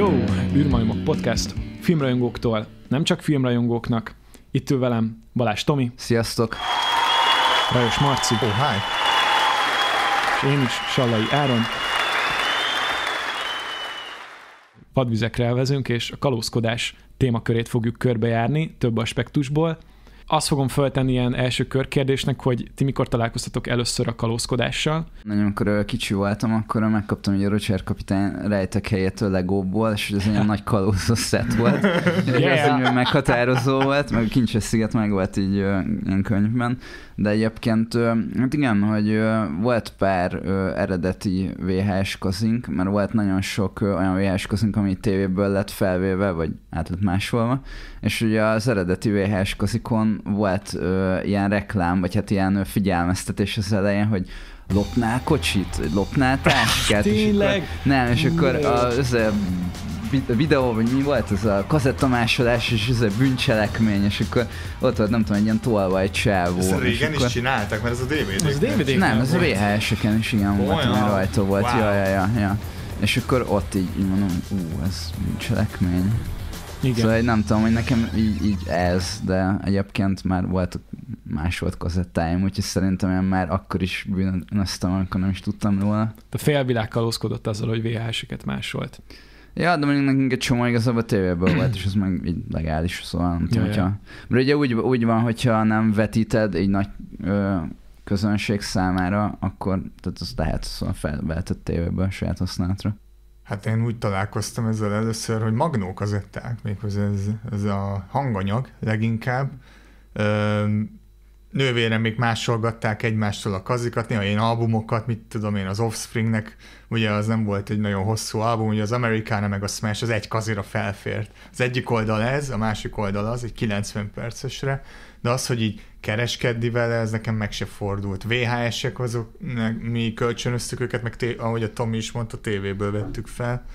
Jó, űrmajmok podcast filmrajongóktól, nem csak filmrajongóknak. Itt ül velem Balázs Tomi. Sziasztok! Rajos Marci. Oh, hi! És én is, Sallai Áron. Vadvizekre elvezünk, és a kalózkodás témakörét fogjuk körbejárni több aspektusból. Azt fogom föltenni ilyen első körkérdésnek, hogy ti mikor találkoztatok először a kalózkodással? Amikor kicsi voltam, akkor megkaptam egy a Roger kapitány rejtek helyétől Legóból, és ez egy nagy kalózos szett volt. Ez így meghatározó volt, meg a Kincses sziget meg volt így ilyen könyvben. De egyébként, hát igen, hogy volt pár eredeti VHS kazink, mert volt nagyon sok olyan VHS kazink, ami tévéből lett felvéve, vagy át lett másolva, és ugye az eredeti VHS kazikon volt ilyen reklám, vagy hát ilyen figyelmeztetés az elején, hogy lopnál kocsit, lopnál táskát. Tényleg? És akkor az a videó, vagy mi volt ez a kazettamásolás, és ez a bűncselekmény, és akkor ott volt, nem tudom, egy ilyen tolvaj csávó. Ezt régen is csináltak, mert ez a DVD-k. Ez a DVD-k nem, ez a VHS-eken is igen volt, ami rajta volt. Wow. Ja. És akkor ott így mondom, ez bűncselekmény. Igen. Szóval nem tudom, hogy nekem így ez, de egyébként már volt másolt kazettáim, úgyhogy szerintem én már akkor is bűnöztem, amikor nem is tudtam róla. A félvilág kalózkodott azzal, hogy VHS-eket másolt. Ja, de mondjuk nekünk egy csomó igazából a tévéből volt, és ez meg így legális, szóval nem tudom, hogyha... Mert ugye úgy van, hogyha nem vetíted egy nagy közönség számára, akkor tehát az lehet szóval felvehetett tévéből saját használatra. Hát én úgy találkoztam ezzel először, hogy magnó kazetták, méghozzá ez a hanganyag leginkább. Nővérem még másolgatták egymástól a kazikat, néha én albumokat, mit tudom én, az Offspringnek, ugye az nem volt egy nagyon hosszú album, ugye az Americana meg a Smash az egy kazira felfért. Az egyik oldal ez, a másik oldal az, egy 90 percesre, de az, hogy így kereskedni vele, ez nekem meg se fordult. VHS-ek azok, mi kölcsönöztük őket, meg ahogy a Tomi is mondta, tévéből vettük fel.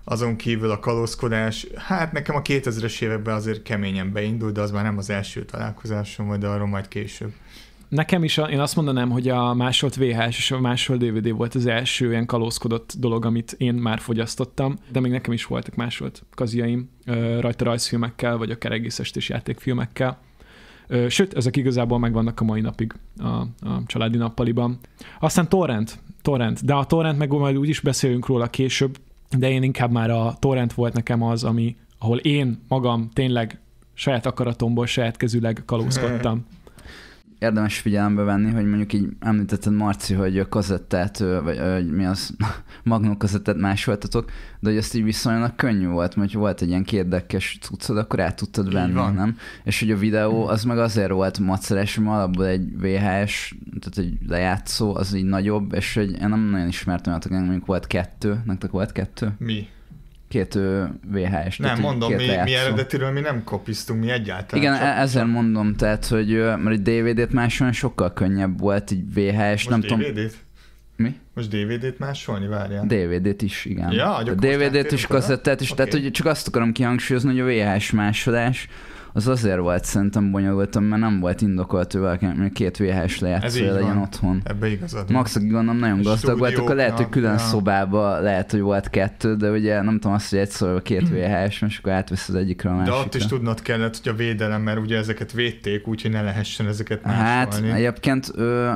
Azon kívül a kalózkodás, hát nekem a 2000-es években azért keményen beindult, de az már nem az első találkozásom, de arról majd később. Nekem is, én azt mondanám, hogy a másolt VHS és a másolt DVD volt az első ilyen kalózkodott dolog, amit én már fogyasztottam, de még nekem is voltak másolt kaziaim, rajta rajzfilmekkel, vagy akár egész estés játékfilmekkel. Sőt, ezek igazából megvannak a mai napig a családi nappaliban. Aztán torrent, de a torrent meg majd úgy is beszélünk róla később, de én inkább már a torrent volt nekem az, ahol én magam tényleg saját akaratomból, saját kezűleg kalózkodtam. Érdemes figyelembe venni, hogy mondjuk így említetted, Marci, hogy a kazettát, vagy mi az, magnó kazettát másoltatok, de hogy ezt így viszonylag könnyű volt, mert volt egy ilyen kérdekes cuccod, akkor át tudtad venni, nem? És hogy a videó az meg azért volt macerás, mert alapból egy VHS, tehát egy lejátszó, az így nagyobb, és hogy én nem nagyon ismertem, hogy mondjuk volt kettő, nektek volt kettő? Mi? Két VHS. Nem, mondom, mi eredetiről mi nem kopiztunk, mi egyáltalán. Igen, ezzel mondom, tehát, hogy mert egy DVD-t másolni sokkal könnyebb volt, egy VHS, nem tudom. DVD-t? Mi? Most DVD-t másolni, várjál? DVD-t is, igen. Ja, a DVD-t is, kazettát is, okay. Tehát hogy csak azt akarom kihangsúlyozni, hogy a VHS másolás az azért volt szerintem bonyolultam, mert nem volt indokolt, hogy valakinek két VHS lejátszója legyen otthon. Ebbe igazad. Max, akik gondolom nagyon gazdag volt, akkor lehet, hogy külön szobában lehet, hogy volt kettő, de ugye nem tudom azt, hogy egy szóval két VHS, és akkor átvesz az egyikre a másikra. De ott is tudnod kellett, hogy a védelem, mert ugye ezeket védték, úgyhogy ne lehessen ezeket másolni. Hát egyébként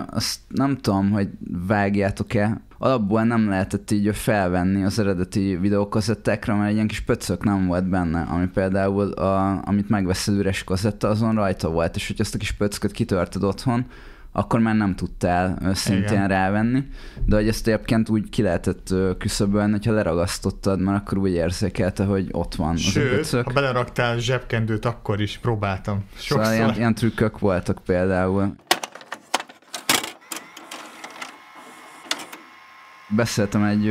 azt nem tudom, hogy vágjátok-e, alapból nem lehetett így felvenni az eredeti videókazettákra, mert egy ilyen kis pöcök nem volt benne, ami például, amit megveszel üres kazetta, azon rajta volt, és hogy ezt a kis pöcköt kitörted otthon, akkor már nem tudtál szintén rávenni, de hogy ezt egyébként úgy ki lehetett küszöbölni, hogyha leragasztottad, mert akkor úgy érzékelte, hogy ott van az a pöcök. Sőt, ha beleraktál zsebkendőt, akkor is próbáltam. Sokszor. Szóval ilyen trükkök voltak például. Beszéltem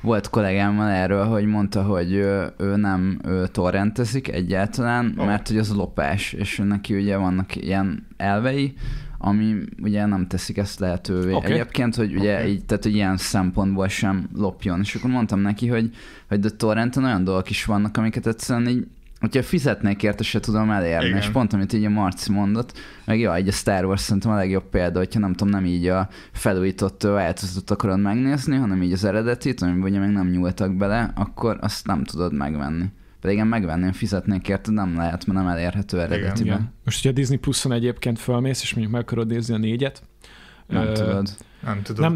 volt kollégámmal erről, hogy mondta, hogy ő nem torrentezik egyáltalán, mert hogy az lopás, és neki ugye vannak ilyen elvei, ami ugye nem teszik ezt lehetővé. Okay. Egyébként, hogy ugye így, tehát hogy ilyen szempontból sem lopjon. És akkor mondtam neki, hogy de torrenten olyan dolgok is vannak, amiket egyszerűen így hogyha fizetnék érte, se tudom elérni, igen. és pont amit így a Marci mondott, meg jó, egy a Star Wars szerintem a legjobb példa, hogyha nem tudom, nem így a felújított változatot akarod megnézni, hanem így az eredetit, amiben ugye még nem nyúltak bele, akkor azt nem tudod megvenni. Pedig én megvenném, fizetnék érte, nem lehet, mert nem elérhető eredetiben. Igen. Most, hogyha a Disney Pluson egyébként fölmész, és mondjuk meg akarod nézni a 4-et, nem tudod.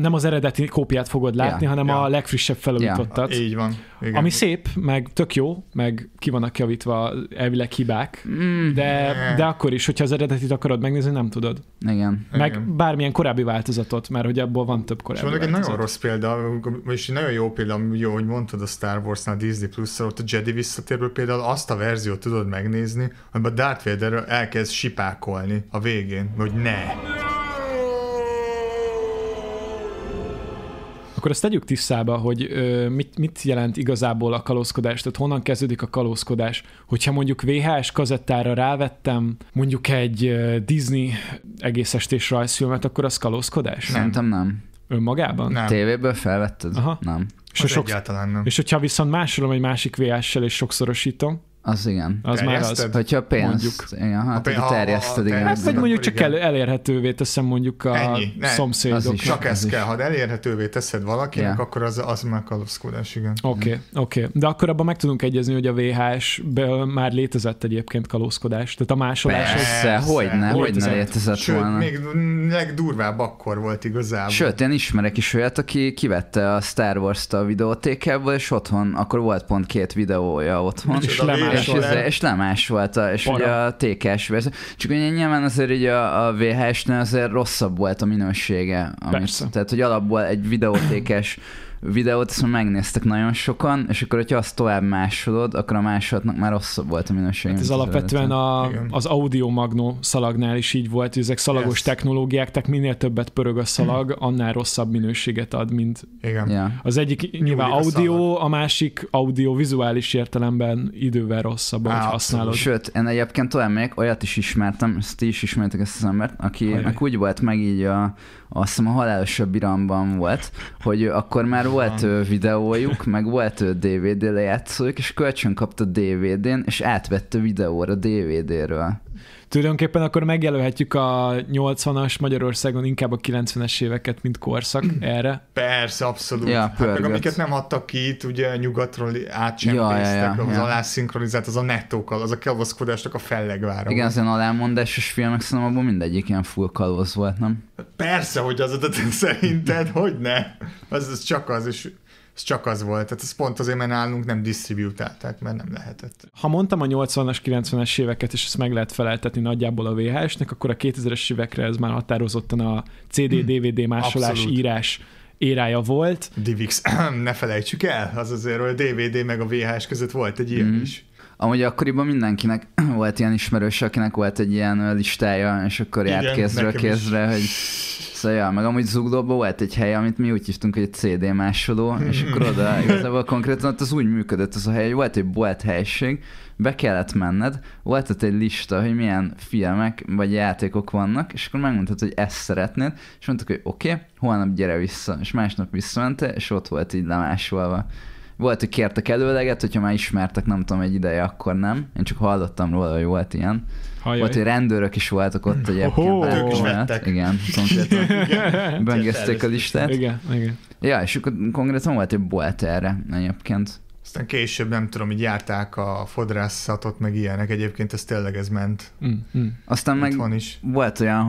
Nem az eredeti kópiát fogod látni, hanem a legfrissebb felújítottat. Így van. Igen. Ami szép, meg tök jó, meg ki vannak javítva elvileg hibák, de akkor is, hogyha az eredetit akarod megnézni, nem tudod. Igen. Meg bármilyen korábbi változatot, mert hogy abból van több korábbi változat. És egy nagyon rossz példa, és egy nagyon jó példa, jó, hogy mondtad a Star Wars-nál, Disney Plus-szal, ott a Jedi visszatérből például azt a verziót tudod megnézni, amiben a Darth Vader elkezd sipákolni a végén, hogy ne. Akkor azt tegyük tisztába, hogy mit jelent igazából a kalózkodás, tehát honnan kezdődik a kalózkodás. Hogyha mondjuk VHS kazettára rávettem mondjuk egy Disney egész estés rajzfilmet, akkor az kalózkodás? Szerintem nem. Önmagában? Nem. TV-ből felvetted? Aha. Nem. Egyáltalán nem. És hogyha viszont másolom egy másik VHS-sel és sokszorosítom, az igen. Az már az. Hogyha pénzt, igen, terjeszted, igen. Hát vagy mondjuk csak elérhetővé teszem mondjuk a szomszédoknak. Csak ez kell, ha elérhetővé teszed valakinek, akkor az már kalózkodás, igen. Oké. De akkor abban meg tudunk egyezni, hogy a VHS-ből már létezett egyébként kalózkodás. Tehát a másolás... Persze, hogyne létezett volna. Még legdurvább akkor volt igazából. Sőt, én ismerek is olyat, aki kivette a Star Wars-t a videótékából, és otthon, akkor volt pont 2 videója otthon. És lemásolta, és ugye a TK-s verzió. Csak ugye nyilván azért így a VHS-nél azért rosszabb volt a minősége. Tehát, hogy alapból egy videótékes videót, azt megnéztek nagyon sokan, és akkor, hogyha azt tovább másolod, akkor a másolatnak már rosszabb volt a minőség. Hát ez alapvetően az Audio Magno szalagnál is így volt, hogy ezek szalagos technológiák, tehát minél többet pörög a szalag, annál rosszabb minőséget ad, mint az egyik nyilván audio, a másik audio-vizuális értelemben idővel rosszabb, ahogy használod. Sőt, én egyébként tovább még olyat is ismertem, ezt ti is ismertek ezt az embert, akinek úgy volt meg így azt hiszem a Halálosabb Iramban volt, hogy akkor már volt videójuk, meg volt DVD lejátszójuk, és kölcsön kapta DVD-n, és átvette videóra DVD-ről. Tulajdonképpen akkor megjelölhetjük a 80-as Magyarországon inkább a 90-es éveket, mint korszak erre. Persze, abszolút. Hát meg amiket nem adtak ki itt, ugye nyugatról átcsempésztek, az alászinkronizált, az a nettókkal, az a kalózkodásnak a fellegvára. Igen, az ilyen alámondásos filmek, szerintem abban mindegyik ilyen full kalóz volt, nem? Persze, hogy az szerinted, hogy ne? Ez csak az, és ez csak az volt. Tehát ez pont azért, mert nálunk nem disztribútálták, mert nem lehetett. Ha mondtam a 80-as, 90-es éveket, és ezt meg lehet feleltetni nagyjából a VHS-nek, akkor a 2000-es évekre ez már határozottan a CD-DVD másolás, írás érája volt. DivX, ne felejtsük el, az azért, hogy a DVD meg a VHS között volt egy ilyen is. Amúgy akkoriban mindenkinek volt ilyen ismerős, akinek volt egy ilyen listája, és akkor járt kézről kézre, hogy szóval, meg amúgy Zuglóban volt egy hely, amit mi úgy hívtunk, hogy egy CD másoló, és akkor oda igazából konkrétan ott az úgy működött az a hely, hogy volt egy bolt helység, be kellett menned, volt ott egy lista, hogy milyen filmek vagy játékok vannak, és akkor megmondtad, hogy ezt szeretnéd, és mondtuk, hogy oké, holnap gyere vissza, és másnap visszamente, és ott volt így lemásolva. Volt, hogy kértek előleget, hogyha már ismertek, nem tudom, egy ideje, akkor nem. Én csak hallottam róla, hogy volt ilyen. Hajjaj. Volt, hogy rendőrök is voltak ott egyébként. Ők is vettek. Igen, konkrétan bengezték a listát. Igen. Ja, és akkor konkrétan volt egy bolt erre egyébként. Aztán később, nem tudom, így járták a fodrászatot, meg ilyenek. Egyébként ez tényleg ez ment. Aztán meg is volt olyan,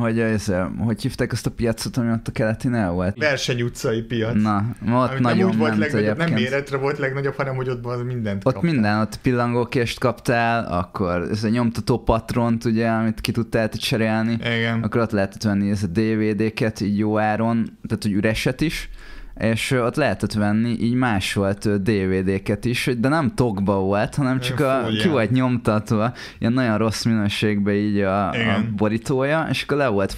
hogy hívták azt a piacot, ami ott a Keletinél volt? Verseny utcai piac. Na, ott nagyon ment egyébként. Nem méretre volt legnagyobb, hanem hogy ott mindent kaptál. Ott minden, ott pillangókést kaptál, akkor ez a nyomtató patront, ugye, amit ki tudtál cserélni. Igen. Akkor ott lehetett venni ez a DVD-ket így jó áron, tehát hogy üreset is. És ott lehetett venni így másolt DVD-ket is, de nem tokba volt, hanem csak ki volt nyomtatva, ilyen nagyon rossz minőségben így a borítója, és akkor le volt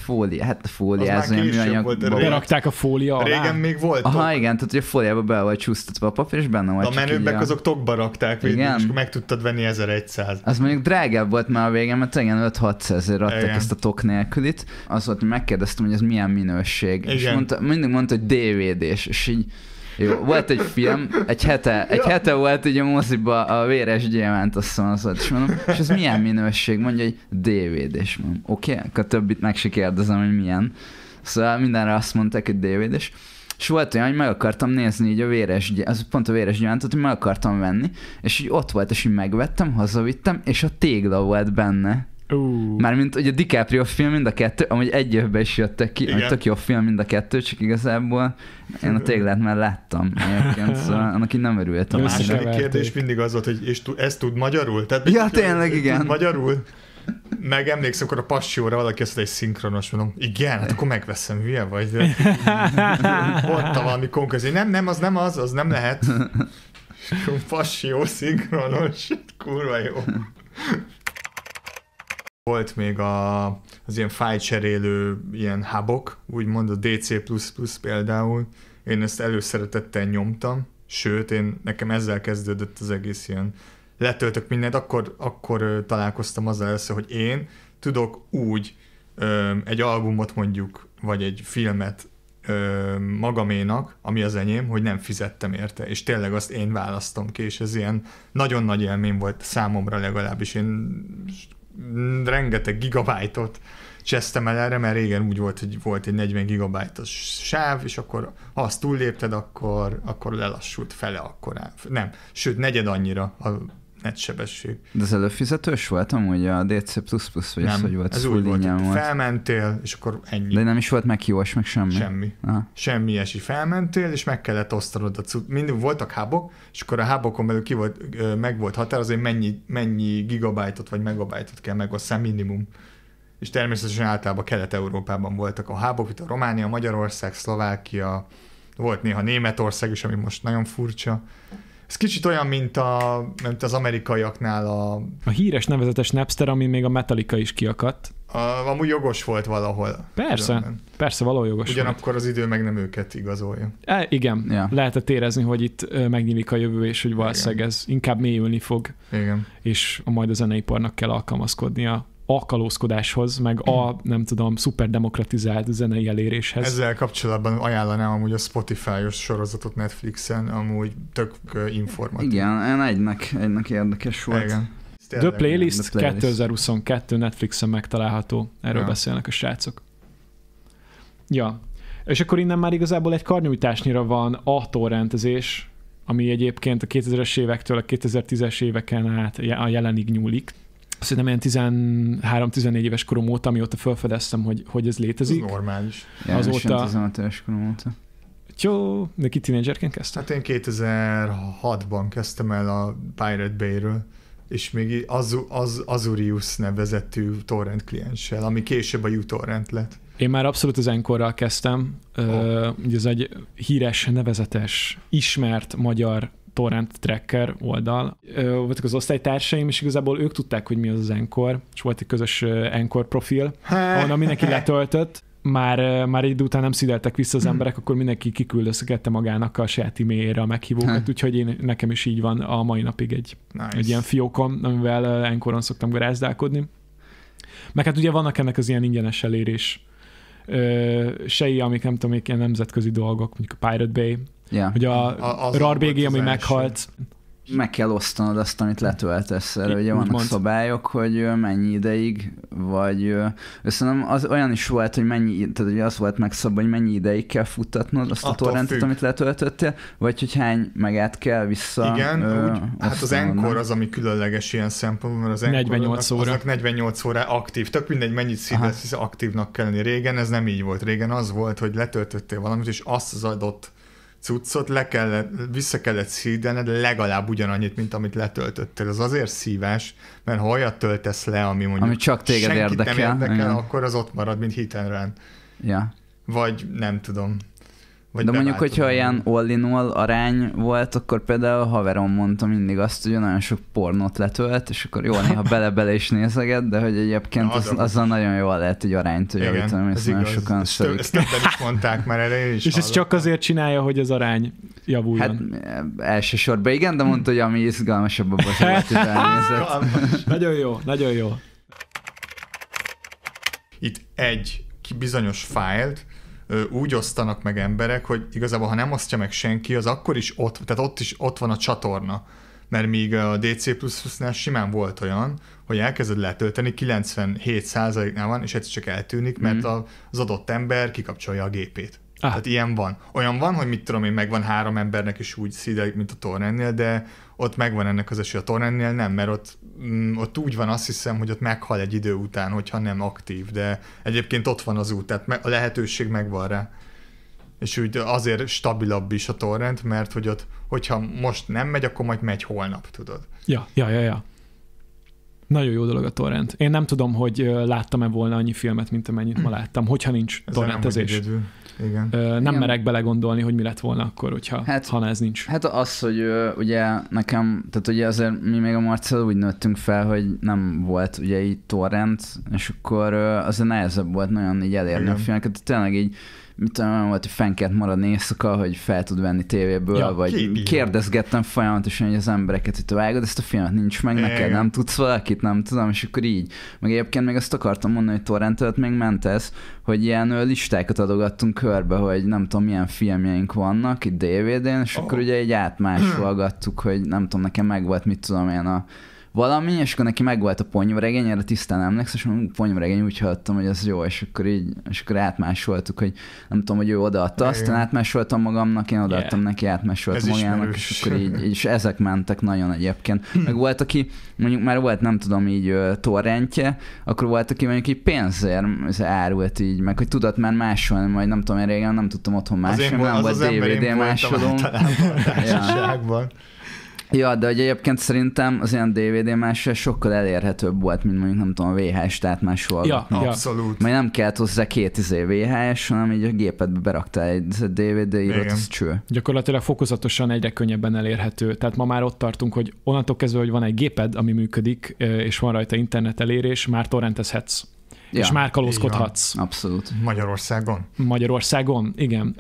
fóliázva, műanyag. Berakták a fólia alá? Régen még volt. Aha, igen, tehát hogy a fóliába be volt csúsztatva a papír, és benne volt. A menőbbek azok tokba rakták végül, és akkor meg tudtad venni 1100. Az mondjuk drágább volt már a végén, mert igen 5-600-ért adtak ezt a tok nélkülit. Az volt, hogy megkérdeztem, hogy ez milyen minőség. És mindig mondta, hogy DVD-s, és így Jó, volt egy film, egy hete volt ugye a moziba a Véres Gyémánt, azt hiszem az volt, és mondom, és ez milyen minőség? Mondja, hogy DVD-s, mondom, oké, akkor a többit meg se kérdezem, hogy milyen. Szóval mindenre azt mondták, hogy DVD-s. És volt olyan, hogy meg akartam nézni így pont a Véres Gyémántot, hogy meg akartam venni, és így ott volt, és így megvettem, hazavittem, és a Tégla volt benne. Mármint ugye a DiCaprio film mind a kettő, amúgy egy évben is jöttek ki, hogy tök jó film mind a kettő, csak igazából én a Téglát már láttam egyébként, szóval annak így nem örültem. A második kérdés mindig az volt, hogy és ezt tud magyarul? Tehát, ja, tényleg, igen. Tud magyarul? Meg emlékszem, akkor a Passióra valaki azt egy szinkronos, mondom, igen, hát akkor megveszem, hülye vagy. Mondta valami konkrét, az nem lehet. Passió szinkronos, kurva jó. Volt még az ilyen fájlcserélő ilyen hubok, úgymond a DC++ például. Én ezt előszeretettel nyomtam, sőt, nekem ezzel kezdődött az egész ilyen. Letöltök mindent, akkor találkoztam azzal először, hogy én tudok úgy egy albumot mondjuk, vagy egy filmet magaménak, ami az enyém, hogy nem fizettem érte, és tényleg azt én választom ki, és ez ilyen nagyon nagy élmény volt számomra legalábbis. Én rengeteg gigabájtot csesztem el erre, mert régen úgy volt, hogy volt egy 40 gigabájtos sáv, és akkor ha azt túllépted, akkor lelassult fele, nem, sőt, negyed annyira a netsebesség. De az előfizetős volt amúgy a DC++, vagy nem, ez volt? Ez úgy volt, hogy felmentél, és akkor ennyi. De nem is volt meghívás, meg semmi? Semmi. Aha. Semmi ilyesmi. Felmentél, és meg kellett osztanod a cucc. Mindig voltak hubok, és akkor a hubokon belül meg volt határozva, hogy mennyi gigabájtot vagy megabájtot kell megosztani minimum. És természetesen általában Kelet-Európában voltak a hubok, itt a Románia, Magyarország, Szlovákia, volt néha Németország is, ami most nagyon furcsa. Ez kicsit olyan, mint az amerikaiaknál a híres nevezetes Napster, ami még a Metallica is kiakadt. Amúgy jogos volt valahol. Persze, valahol jogos ugyanakkor volt. Az idő meg nem őket igazolja. Igen, yeah. Lehetett érezni, hogy itt megnyílik a jövő, és hogy valószínűleg ez inkább mélyülni fog. Igen. És majd a zeneiparnak kell alkalmazkodnia a kalózkodáshoz, meg nem tudom, szuper demokratizált zenei eléréshez. Ezzel kapcsolatban ajánlanám amúgy a Spotify-os sorozatot Netflixen, amúgy tök informatív. Igen, egynek érdekes volt. Igen. The Playlist 2022 Netflixen megtalálható. Erről beszélnek a srácok. Ja. És akkor innen már igazából egy karnyújtásnyira van a torrentezés, ami egyébként a 2000-es évektől a 2010-es éveken át a jelenig nyúlik. Szerintem ilyen 13-14 éves korom óta, amióta felfedeztem, hogy ez létezik. Ez normális. Ja, azóta... 15 éves korom óta. Jó, de ki tínédzserként kezdtem? Hát én 2006-ban kezdtem el a Pirate Bay-ről, és még Azurius nevezetű torrent klienssel, ami később a uTorrent lett. Én már abszolút az Anchorral kezdtem. Ugye ez egy híres, nevezetes, ismert magyar torrent tracker oldal. Voltak az osztálytársaim, és igazából ők tudták, hogy mi az Anchor, és volt egy közös Anchor profil, ahonnan mindenki letöltött. Már egy idő után nem szideltek vissza az emberek, akkor mindenki kiküldözgette magának a saját e-mailjére a meghívókat, úgyhogy nekem is így van a mai napig egy ilyen fiókom, amivel Anchoron szoktam garázdálkodni. Meg hát ugye vannak ennek az ilyen ingyenes elérés sei, amik nem tudom, ilyen nemzetközi dolgok, mondjuk a Pirate Bay, hogy a RAR-BG, ami meghalt. Meg kell osztanod azt, amit letöltesz. Ugye vannak szabályok, hogy mennyi ideig, vagy szerintem az olyan is volt, hogy tehát ugye az volt megszabva, hogy mennyi ideig kell futtatnod azt a torrentet, amit letöltöttél, vagy hogy hány megát kell vissza. Igen, hát az Anchor az, ami különleges ilyen szempontból, mert az 48 óra. Aznak 48 óra aktív. Tök mindegy, mennyit szídesz, hiszen aktívnak kell lenni. Régen ez nem így volt. Régen az volt, hogy letöltöttél valamit, és azt az adott cuccot vissza kellett szídened legalább ugyanannyit, mint amit letöltöttél. Az azért szívás, mert ha olyat töltesz le, ami mondjuk ami csak téged érdekel, akkor az ott marad, mint hit and run. Ja. Vagy nem tudom. Vagy de mondjuk, hogyha ilyen all-in-all arány volt, akkor például a haverom mondta mindig azt, hogy nagyon sok pornót letölt, és akkor jól néha bele-bele is nézeget, de hogy egyébként azzal nagyon jól lehet, hogy arányt javítani, mert nagyon sokan szövik. Ezt többen is mondták már erre, is. És ez csak azért csinálja, hogy az arány javuljon. Hát elsősorban igen, de mondta, hogy ami izgalmasabb, abban az elnézett. Nagyon jó. Itt egy bizonyos fájlt úgy osztanak meg emberek, hogy igazából ha nem osztja meg senki, az akkor is ott van a csatorna. Mert míg a DC++-nál simán volt olyan, hogy elkezded letölteni, 97%-nál van, és ez csak eltűnik, mert az adott ember kikapcsolja a gépét. Tehát ilyen van. Olyan van, hogy mit tudom én, megvan 3 embernek is úgy szídelik, mint a torrentnél, de ott megvan ennek az esély, a torrentnél nem, mert ott úgy van, azt hiszem, hogy ott meghal egy idő után, hogyha nem aktív, de egyébként ott van az út, tehát a lehetőség megvan rá. És úgy azért stabilabb is a torrent, mert hogy ott, hogyha most nem megy, akkor majd megy holnap, tudod. Ja. Nagyon jó dolog a torrent. Én nem tudom, hogy láttam-e volna annyi filmet, mint amennyit ma láttam, hogyha nincs torrentezés. Igen. Nem merek belegondolni, hogy mi lett volna akkor, hogyha ha ez nincs. Hát az, hogy ugye nekem, tehát ugye azért mi még a Marcell úgy nőttünk fel, hogy nem volt ugye így torrent, és akkor azért nehezebb volt nagyon így elérni a filmeket. Tényleg így mit tudom, volt, hogy fenn kellett maradni éjszaka, hogy fel tud venni tévéből, vagy kérdezgettem folyamatosan, hogy az embereket, hogy te vágod ezt a filmet, nincs meg neked, nem tudsz valakit, nem tudom, és akkor így. Meg egyébként még azt akartam mondani, hogy torrent még ment ez, hogy ilyen listákat adogattunk körbe, hogy nem tudom, milyen filmjeink vannak itt DVD-n, és akkor ugye így átmásolgattuk, hogy nem tudom, nekem meg volt, mit tudom én valami, és akkor neki megvolt a Ponyvaregény, erre tisztán emlékszem, és a Ponyvaregény úgy hallottam, hogy ez jó, és akkor átmásoltuk, hogy nem tudom, hogy ő odaadta, aztán átmásoltam magamnak, én odaadtam neki, átmásoltam magának, és akkor így, és ezek mentek nagyon egyébként. Meg volt, aki mondjuk már volt, nem tudom, így torrentje, akkor volt, aki mondjuk így pénzért árult így, meg hogy tudott már másolni, majd nem tudom, én régen nem tudtam otthon másolni, nem volt DVD másolom. Ja, de hogy egyébként szerintem az ilyen DVD másra sokkal elérhetőbb volt, mint mondjuk nem tudom, a VHS-t átmásolgatni. Ja, abszolút. Majd nem kellett hozzá 2 VHS, hanem így a gépedbe beraktál egy DVD írót, az cső. Gyakorlatilag fokozatosan egyre könnyebben elérhető. Tehát ma már ott tartunk, hogy onnantól kezdve, hogy van egy géped, ami működik, és van rajta internet elérés, már torrentezhetsz. Ja, és már kalózkodhatsz. Abszolút. Magyarországon, igen.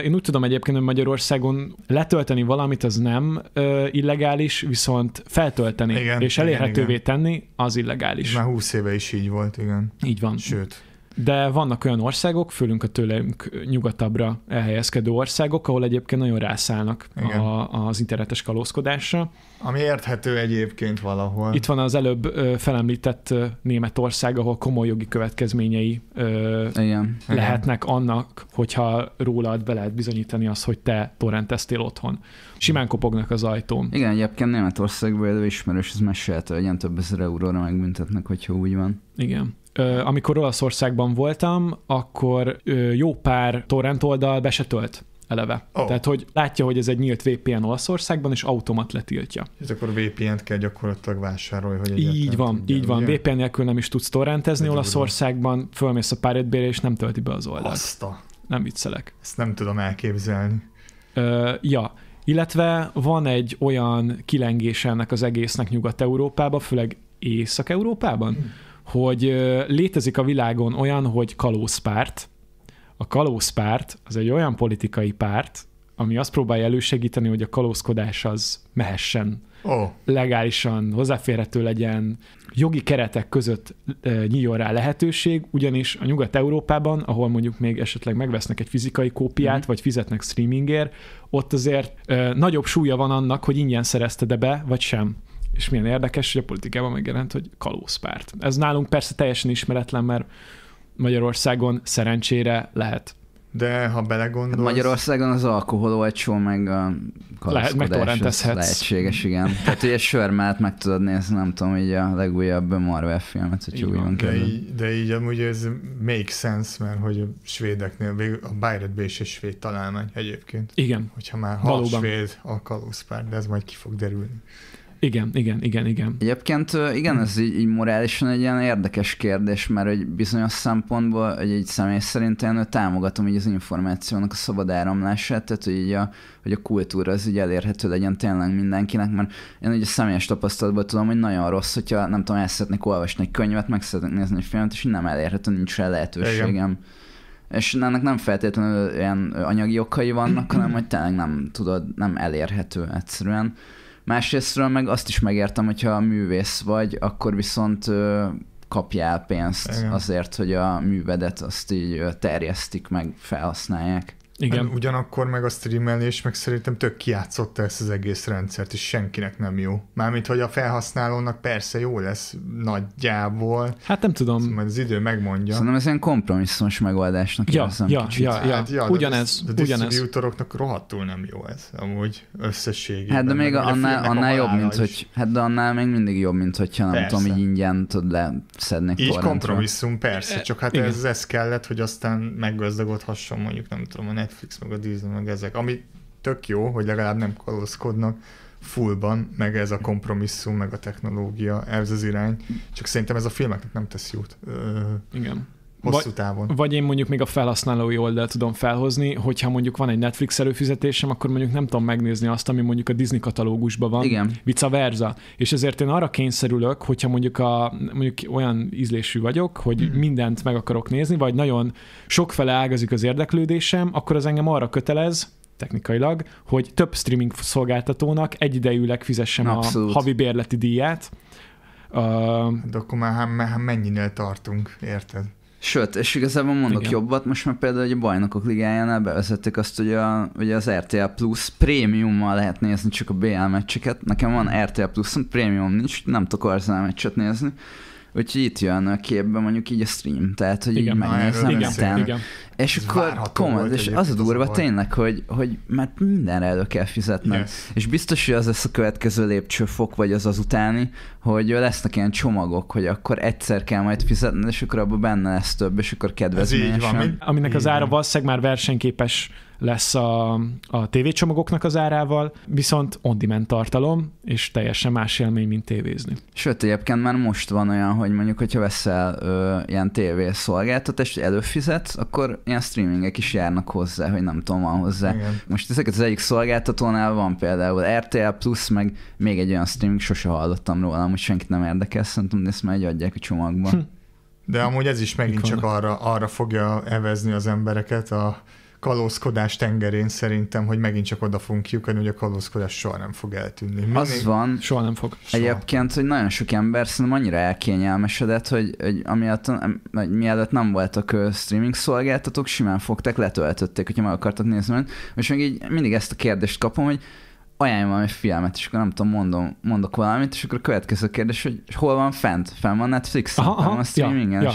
Én úgy tudom egyébként, hogy Magyarországon letölteni valamit az nem illegális, viszont feltölteni és elérhetővé tenni az illegális. Már 20 éve is így volt, igen. Így van. Sőt. De vannak olyan országok, főlünk a tőlünk nyugatabbra elhelyezkedő országok, ahol egyébként nagyon rászállnak az internetes kalózkodásra. Ami érthető egyébként valahol. Itt van az előbb felemlített Németország, ahol komoly jogi következményei lehetnek annak, hogyha rólad be lehet bizonyítani azt, hogy te torrenteztél otthon. Simán kopognak az ajtón. Igen, egyébként Németországban ismerős, ez mesélte, hogy ilyen több ezer euróra megbüntetnek, hogyha úgy van. Igen. Amikor Olaszországban voltam, akkor jó pár torrent oldal be se tölt eleve. Tehát, hogy látja, hogy ez egy nyílt VPN Olaszországban, és automat letiltja. És akkor VPN-t kell gyakorlatilag vásárolni, hogy így van. VPN nélkül nem is tudsz torrentezni Olaszországban, fölmész a Pirate Bay-re, és nem tölti be az oldalt. Nem viccelek. Ezt nem tudom elképzelni. Illetve van egy olyan kilengés ennek az egésznek Nyugat-Európában, főleg Észak-Európában, hogy létezik a világon olyan, hogy kalózpárt. A kalózpárt az egy olyan politikai párt, ami azt próbálja elősegíteni, hogy a kalózkodás az mehessen. Legálisan hozzáférhető legyen, jogi keretek között nyíljon rá lehetőség, ugyanis a Nyugat-Európában, ahol mondjuk még esetleg megvesznek egy fizikai kópiát, vagy fizetnek streamingért, ott azért nagyobb súlya van annak, hogy ingyen szerezted be, vagy sem. És milyen érdekes, hogy a politikában megjelent, hogy kalózpárt. Ez nálunk persze teljesen ismeretlen, mert Magyarországon szerencsére lehet. De ha belegondolsz... Magyarországon az alkohol olcsó, meg a kalózkodás lehetséges, igen. Tehát ugye sörmát meg tudod nézni, nem tudom, így a legújabb Marvel filmet, hogy úgy van. De így amúgy ez make sense, mert hogy a svédeknél, a Pirate Bay is egy svéd találmány egyébként. Igen. Hogyha már svéd a kalózpárt, de ez majd ki fog derülni. Igen. Egyébként igen, ez így morálisan egy ilyen érdekes kérdés, mert hogy bizonyos szempontból, hogy egy személy szerint én támogatom így az információnak a szabad áramlását, tehát hogy a kultúra az így elérhető legyen tényleg mindenkinek, mert én ugye személyes tapasztalatból tudom, hogy nagyon rossz, hogyha nem tudom, el szeretnék olvasni egy könyvet, meg szeretnék nézni egy filmet, és így nem elérhető, nincs rá lehetőségem. Igen. És ennek nem feltétlenül olyan anyagi okai vannak, hanem hogy tényleg nem elérhető egyszerűen. Másrésztről meg azt is megértem, hogyha művész vagy, akkor viszont kapjál pénzt igen. azért, hogy a művedet azt így terjesztik, meg felhasználják. Igen. Hát ugyanakkor meg a streamelés meg szerintem tök kijátszotta ezt az egész rendszert, és senkinek nem jó. Mármint, hogy a felhasználónak persze jó lesz nagyjából. Hát nem tudom. Majd az idő megmondja. Szerintem ez ilyen kompromisszumos megoldásnak érzem kicsit. Ja. Ugyanez. A disztribútoroknak rohadtul nem jó ez, amúgy összességében. Hát de még annál jobb, mint hogy, hát de annál még mindig jobb, mint hogyha nem tudom, így ingyen tud leszedni. Így kompromisszum, persze, csak hát ez kellett, hogy aztán meggazdagodhasson mondjuk, nem tudom, a Netflix, meg a Disney, meg ezek. Ami tök jó, hogy legalább nem kalózkodnak fullban, meg ez a kompromisszum, meg a technológia, ez az irány. Csak szerintem ez a filmeknek nem tesz jót. Igen. Hosszú távon. Vagy én mondjuk még a felhasználói oldalt tudom felhozni, hogyha mondjuk van egy Netflix előfizetésem, akkor mondjuk nem tudom megnézni azt, ami mondjuk a Disney katalógusban van, igen. Vice versa. És ezért én arra kényszerülök, hogyha mondjuk olyan ízlésű vagyok, hogy mindent meg akarok nézni, vagy nagyon sokfele ágazik az érdeklődésem, akkor az engem arra kötelez, technikailag, hogy több streaming szolgáltatónak egyidejűleg fizessem abszolút. A havi bérleti díját. De akkor már mennyinél tartunk, érted? Sőt, és igazából mondok jobbat, most már például hogy a Bajnokok Ligájánál bevezették azt, hogy ugye az RTL Plus prémiummal lehet nézni csak a BL meccseket. Nekem van RTL Plus-on, prémium nincs, nem tudok Arsenal meccset nézni. Úgyhogy itt jön képbe mondjuk így a stream, tehát hogy így megnézem igen. És akkor komod, és az a durva tényleg, hogy mert mindenre elő kell fizetned. Yes. És biztos, hogy az lesz a következő lépcsőfok, vagy az utáni, hogy lesznek ilyen csomagok, hogy akkor egyszer kell majd fizetned, és akkor abban benne lesz több, és akkor kedvezményesen. Aminek az ára valószínűleg már versenyképes lesz a tévécsomagoknak az árával, viszont on-demand tartalom, és teljesen más élmény, mint tévézni. Sőt, egyébként már most van olyan, hogy mondjuk, hogyha veszel ilyen tévészolgáltatást, előfizetsz, akkor ilyen streamingek is járnak hozzá, hogy nem tudom, van hozzá. Igen. Most ezeket az egyik szolgáltatónál van például RTL Plus, meg még egy olyan streaming, sose hallottam róla, hogy senkit nem érdekel, szerintem ezt már adják a csomagban. De amúgy ez is megint csak arra fogja evezni az embereket a kalózkodás tengerén szerintem, hogy megint csak oda fogunk kiukadni, hogy a kalózkodás soha nem fog eltűnni. Az van. Soha nem fog. Egyébként, hogy nagyon sok ember szerintem annyira elkényelmesedett, hogy mielőtt nem voltak streaming szolgáltatók, simán fogták, letöltötték, hogyha meg akartak nézni. És még így mindig ezt a kérdést kapom, hogy ajánlj valami filmet, és akkor nem tudom, mondok valamit, és akkor a következő kérdés, hogy hol van fent? Fenn van Netflixen? Fenn van streamingen?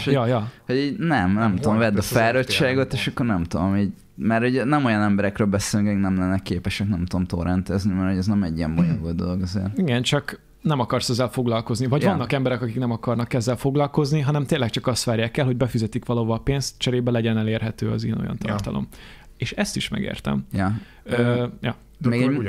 Hogy így nem tudom, vedd a fáradtságot, és akkor nem tudom, így, mert ugye nem olyan emberekről beszélünk, akik nem lennek képesek, nem tudom torrentezni, mert ez nem egy ilyen bonyolult dolog azért. Igen, csak nem akarsz ezzel foglalkozni. Vagy vannak emberek, akik nem akarnak ezzel foglalkozni, hanem tényleg csak azt várják el, hogy befizetik valahova a pénzt, cserébe legyen elérhető az ilyen-olyan tartalom. És ezt is megértem.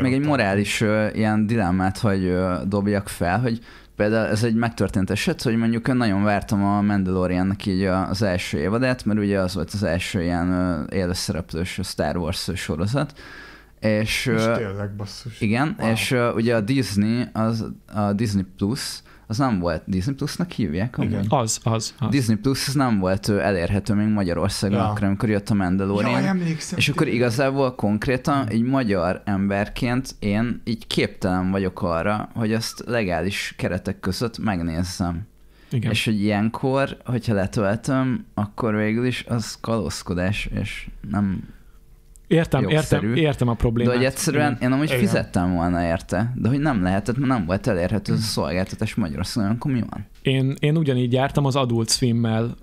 Még egy morális ilyen dilemmát, hogy dobjak fel, hogy például ez egy megtörtént eset, hogy mondjuk nagyon vártam a Mandaloriannak így az első évadát, mert ugye az volt az első ilyen élőszereplős Star Wars sorozat. És tényleg basszus. Igen, wow. És ugye a Disney, a Disney Plus, az nem volt, Disney Plus-nak hívják? Igen, az. Disney Plus az nem volt elérhető még Magyarországon, akkor, amikor jött a Mandalorian. És akkor igazából konkrétan így magyar emberként én így képtelen vagyok arra, hogy azt legális keretek között megnézzem. Igen. És hogy ilyenkor, hogyha letöltöm, akkor végül is az kalózkodás, és nem Értem a problémát. De hogy egyszerűen én amúgy fizettem volna érte, de hogy nem lehetett, mert nem volt elérhető az a szolgáltatás Magyarországon, akkor mi van? Én ugyanígy jártam az Adult Swim-mel,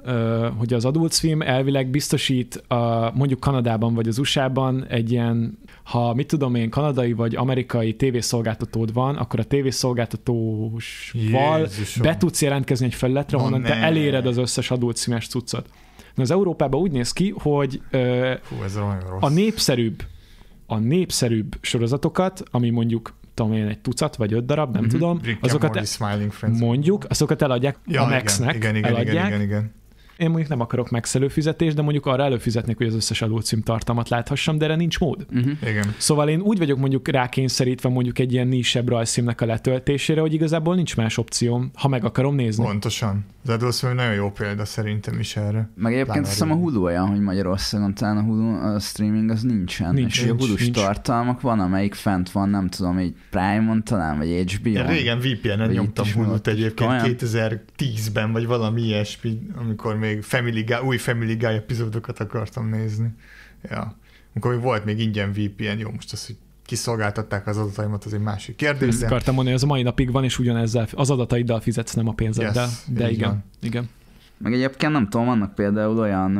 hogy az Adult Swim elvileg biztosít mondjuk Kanadában vagy az USA-ban egy ilyen, ha mit tudom én, kanadai vagy amerikai tévészolgáltatód van, akkor a tévészolgáltatósval be tudsz jelentkezni egy felületre, honnan te eléred az összes Adult Swim-es cuccot. Az Európában úgy néz ki, hogy a népszerűbb sorozatokat, ami mondjuk tudom én, egy tucat vagy 5 darab, nem tudom, azokat mondjuk, azokat eladják a Max-nek, igen. Én mondjuk nem akarok Max előfizetést, de mondjuk arra előfizetnék, hogy az összes alulcím tartalmat láthassam, de erre nincs mód. Igen. Szóval én úgy vagyok mondjuk rákényszerítve mondjuk egy ilyen nisebb rajzfilmnek a letöltésére, hogy igazából nincs más opcióm, ha meg akarom nézni. Pontosan. Az Adult Swim nagyon jó példa szerintem is erre. Meg egyébként azt hiszem a Hulu olyan, hogy Magyarországon talán a Hulu a streaming az nincsen. És a Hulu-s tartalmak van, amelyik fent van, nem tudom, egy Prime-on talán, vagy HBO-n. Én régen VPN-en nyomtam Hulu-t egyébként olyan? 2010-ben, vagy valami ilyesmi, amikor még új Family Guy epizódokat akartam nézni. Ja. Amikor még volt még ingyen VPN, jó, most az, hogy kiszolgáltatták az adataimat, az egy másik kérdés. De... Akartam mondani, hogy az a mai napig van, és ugyanezzel az adataiddal fizetsz, nem a pénzeddel. Yes, de igen. Meg egyébként nem tudom, vannak például olyan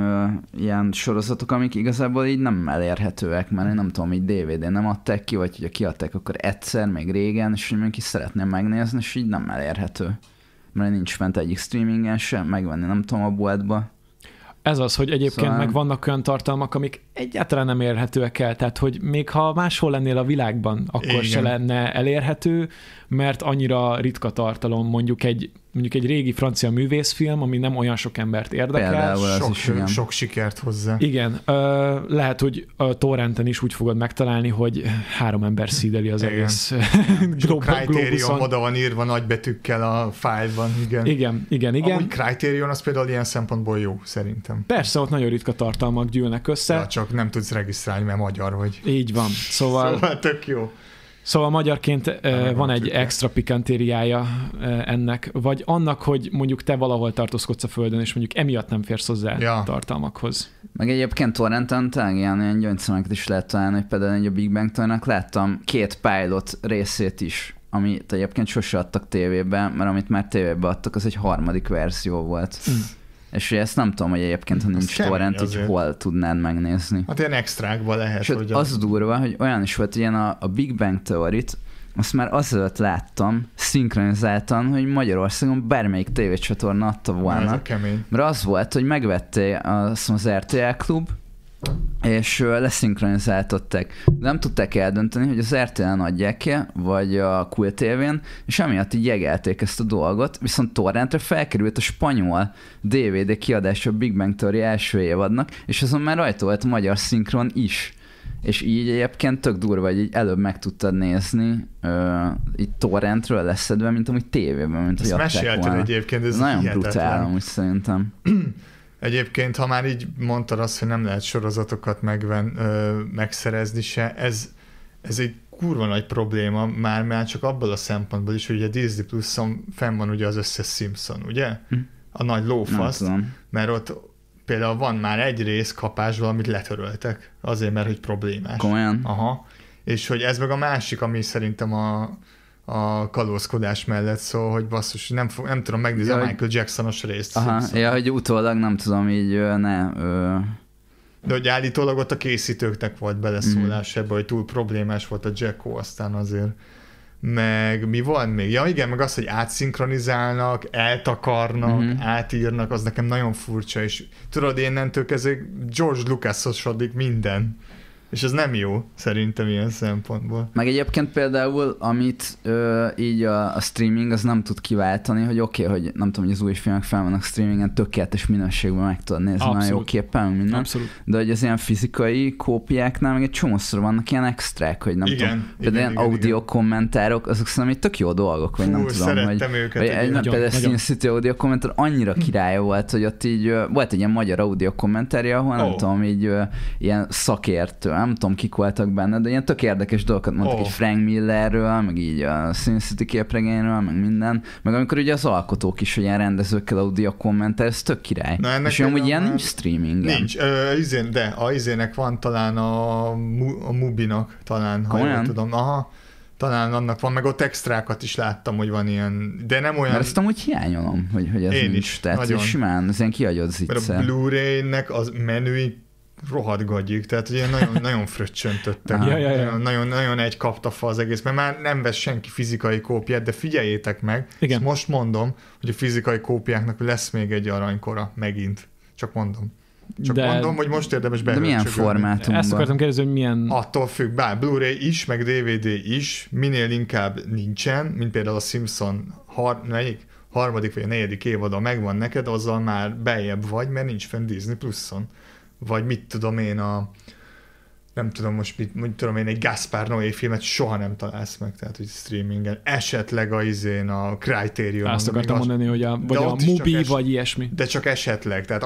ilyen sorozatok, amik igazából így nem elérhetőek, mert én nem tudom, így DVD-n nem adták ki, vagy hogyha kiadták, akkor egyszer, még régen, és hogy mindenki szeretném megnézni, és így nem elérhető. Mert nincs fent egyik streamingen sem, megvenni nem tudom a boltba. Ez az, hogy egyébként meg vannak olyan tartalmak, amik egyáltalán nem érhetőek el, tehát hogy még ha máshol lennél a világban, akkor se lenne elérhető, mert annyira ritka tartalom, mondjuk egy régi francia művészfilm, ami nem olyan sok embert érdekel. Sok sikert hozzá. Igen, lehet, hogy a torrenten is úgy fogod megtalálni, hogy 3 ember szídeli az egész Criterion oda van írva nagybetűkkel a fájlban. Igen. Ahogy Criterion az például ilyen szempontból jó, szerintem. Persze, ott nagyon ritka tartalmak gyűlnek össze. Ja, csak nem tudsz regisztrálni, mert magyar vagy. Így van. Szóval tök jó. Szóval magyarként van egy extra pikantériája ennek, vagy annak, hogy mondjuk te valahol tartózkodsz a földön, és mondjuk emiatt nem férsz hozzá tartalmakhoz. Meg egyébként torrenten ilyen gyöngyszemeket is lehet találni, hogy például a Big Bang Theory-nak láttam 2 pilot részét is, amit egyébként sose adtak tévébe, mert amit már tévébe adtak, az egy 3. verzió volt. És ezt nem tudom, hogy egyébként, ha nincs torrent, így hol tudnád megnézni. Hát ilyen extrákban lehet. Hogy az durva, hogy olyan is volt, ilyen a Big Bang Theory-t, azt már azelőtt láttam, szinkronizáltan, hogy Magyarországon bármelyik tévécsatorna adta volna. Mert az volt, hogy megvették az RTL Klub, és leszinkronizáltották. Nem tudták eldönteni, hogy az RTL-en adják ki, vagy a Kult TV-n, és emiatt így jegelték ezt a dolgot, viszont torrentre felkerült a spanyol DVD kiadása a Big Bang Theory első évadnak, és azon már rajta volt a magyar szinkron is. És így egyébként tök durva, hogy így előbb meg tudtad nézni így torrentről leszedve, mint amúgy tévében, mint hogy adták volna. Egyébként, ez nagyon brutál, amúgy szerintem. Egyébként, ha már így mondtad azt, hogy nem lehet sorozatokat megszerezni se, ez egy kurva nagy probléma, már csak abból a szempontból is, hogy a Disney Plus-on fenn van ugye az összes Simpson, ugye? A nagy lófaszt, mert ott például van már egy rész kapásból, amit letöröltek, azért, mert hogy problémás. Komolyan? Aha. És hogy ez meg a másik, ami szerintem a kalózkodás mellett szól, hogy basszus, nem tudom megnézni a Michael Jackson-os részt. Ja, hogy utólag nem tudom, így De hogy állítólag ott a készítőknek volt beleszólás ebbe, hogy túl problémás volt a Jacko, aztán azért. Meg mi van még? Ja igen, meg az, hogy átszinkronizálnak, eltakarnak, átírnak, az nekem nagyon furcsa, és tudod, innentől kezdve George Lucas-osodik minden. És ez nem jó, szerintem ilyen szempontból. Meg egyébként például, amit így a streaming az nem tud kiváltani, hogy oké, hogy nem tudom, hogy az új filmek fel vannak streamingen, tökéletes minőségben meg tudod nézni, nagyon jó képen, minden. Abszolút. De hogy az ilyen fizikai kópiáknál meg egy csomószor vannak ilyen extrák, hogy nem tudom. Például ilyen audio kommentárok, azok szerintem egy tök jó dolgok, vagy nem tudom, hogy például Sin City audio kommentár annyira királya volt, hogy ott így volt egy ilyen magyar audio kommentárja, ahol nem tudom, így ilyen szakértő, nem tudom, kik voltak benne, de ilyen tök érdekes dolgokat mondtak így Frank Millerről, meg így a Sin City képregényről, meg minden. Meg amikor ugye az alkotók is ilyen rendezőkkel audio kommentál, ez tök király. És amúgy ilyen nincs streamingen. Nincs, de a izének van talán a Mubinak talán, ha jól tudom. Aha. Talán annak van, meg ott extrákat is láttam, hogy van ilyen, de nem olyan... Mert ezt amúgy hiányolom, hogy ez én nincs. Is, tehát nagyon. Simán, ez ilyen kiagyott zicser. Mert a Blu-ray-nek az menüi rohadt gagyik, tehát ugye nagyon, nagyon fröccsöntöttek. Nagyon egy kaptafa az egész, mert már nem vesz senki fizikai kópiát, de figyeljétek meg, most mondom, hogy a fizikai kópiáknak lesz még egy aranykora, megint. Csak mondom. Mondom, hogy most érdemes behörcsögölni. De milyen formátumban? Ezt akartam kérdezni, hogy milyen... Attól függ, bár Blu-ray is, meg DVD is, minél inkább nincsen, mint például a Simpson harmadik vagy a negyedik évadon megvan neked, azzal már beljebb vagy, mert nincs fenn Disney Pluson. Vagy mit tudom én nem tudom most mit tudom én, egy Gaspar Noé filmet soha nem találsz meg, tehát hogy streamingen. Esetleg a Criterion. Azt akartam mondani, hogy vagy a Mubi, vagy ilyesmi. De csak esetleg, tehát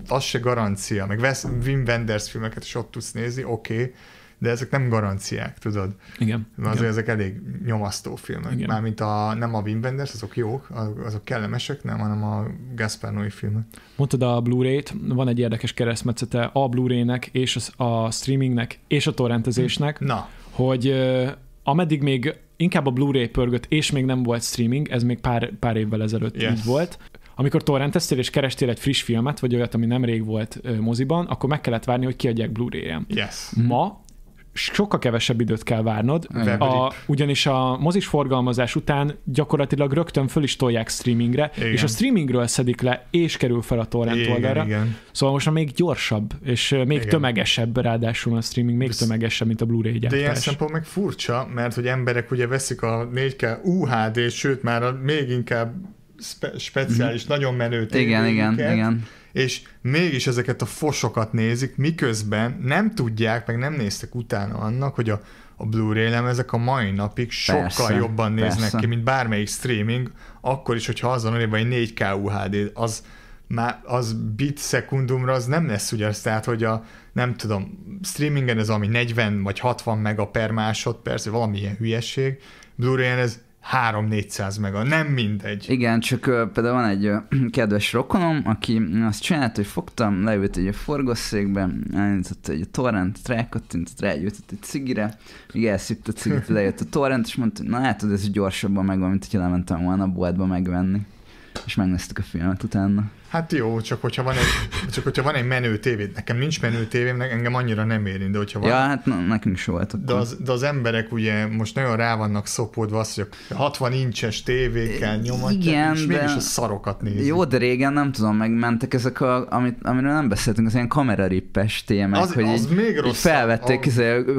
az se garancia. Meg Wim Wenders filmeket is ott tudsz nézni, oké, de ezek nem garanciák, tudod? Igen. Mert azért ezek elég nyomasztó filmek. Igen. Mármint nem a Wim Wenders, azok jók, azok kellemesek, nem, hanem a Gaspar Noé filmek. Mondtad a Blu-ray-t, van egy érdekes keresztmetszete a Blu-ray-nek, és a streamingnek, és a torrentezésnek, hogy ameddig még inkább a Blu-ray pörgött, és még nem volt streaming, ez még pár évvel ezelőtt így volt. Amikor torrenteztél és kerestél egy friss filmet, vagy olyat, ami nemrég volt moziban, akkor meg kellett várni, hogy kiadják Blu-ray-en. Yes. Ma sokkal kevesebb időt kell várnod, ugyanis a mozis forgalmazás után gyakorlatilag rögtön föl is tolják streamingre, igen. És a streamingről szedik le, és kerül fel a torrent oldalra. Igen. Szóval most még gyorsabb, és még igen. tömegesebb, ráadásul a streaming még tömegesebb, mint a Blu-ray gyártás. De ilyen szempont meg furcsa, mert hogy emberek ugye veszik a 4K UHD, sőt már még inkább speciális, nagyon menő tévéket. Igen. És mégis ezeket a fosokat nézik, miközben nem tudják, meg nem néztek utána annak, hogy a Blu-ray lemezek a mai napig sokkal jobban néznek ki, mint bármelyik streaming, akkor is, hogyha azon egy 4K UHD, az bit szekundumra az nem lesz ugyanaz, tehát hogy nem tudom, streamingen ez ami 40 vagy 60 mega per másodperc, vagy valami ilyen hülyeség, Blu-ray-en ez 300-400 mega, nem mindegy. Igen, csak például van egy kedves rokonom, aki azt csinált, hogy fogtam, leült egy forgószékbe, elindított egy torrentet, rákattintott, rágyújtott egy cigire, még elszívta a cigit, lejött a torrent, és mondta, hogy na hát, ez gyorsabban megvan, mint hogyha lementem volna a boltba megvenni. És megnéztük a filmet utána. Hát jó, csak hogyha van egy menő tévéd. Nekem nincs menő tévém, engem annyira nem érint, de hogyha van... Ja, hát nekünk is volt akkor. De az emberek ugye most nagyon rá vannak szopódva azt, hogy a 60 incses tévékkel nyomatják, és mégis a szarokat nézik. Jó, de régen nem tudom, megmentek ezek amiről nem beszéltünk, az ilyen kamerarippes témák, hogy így felvették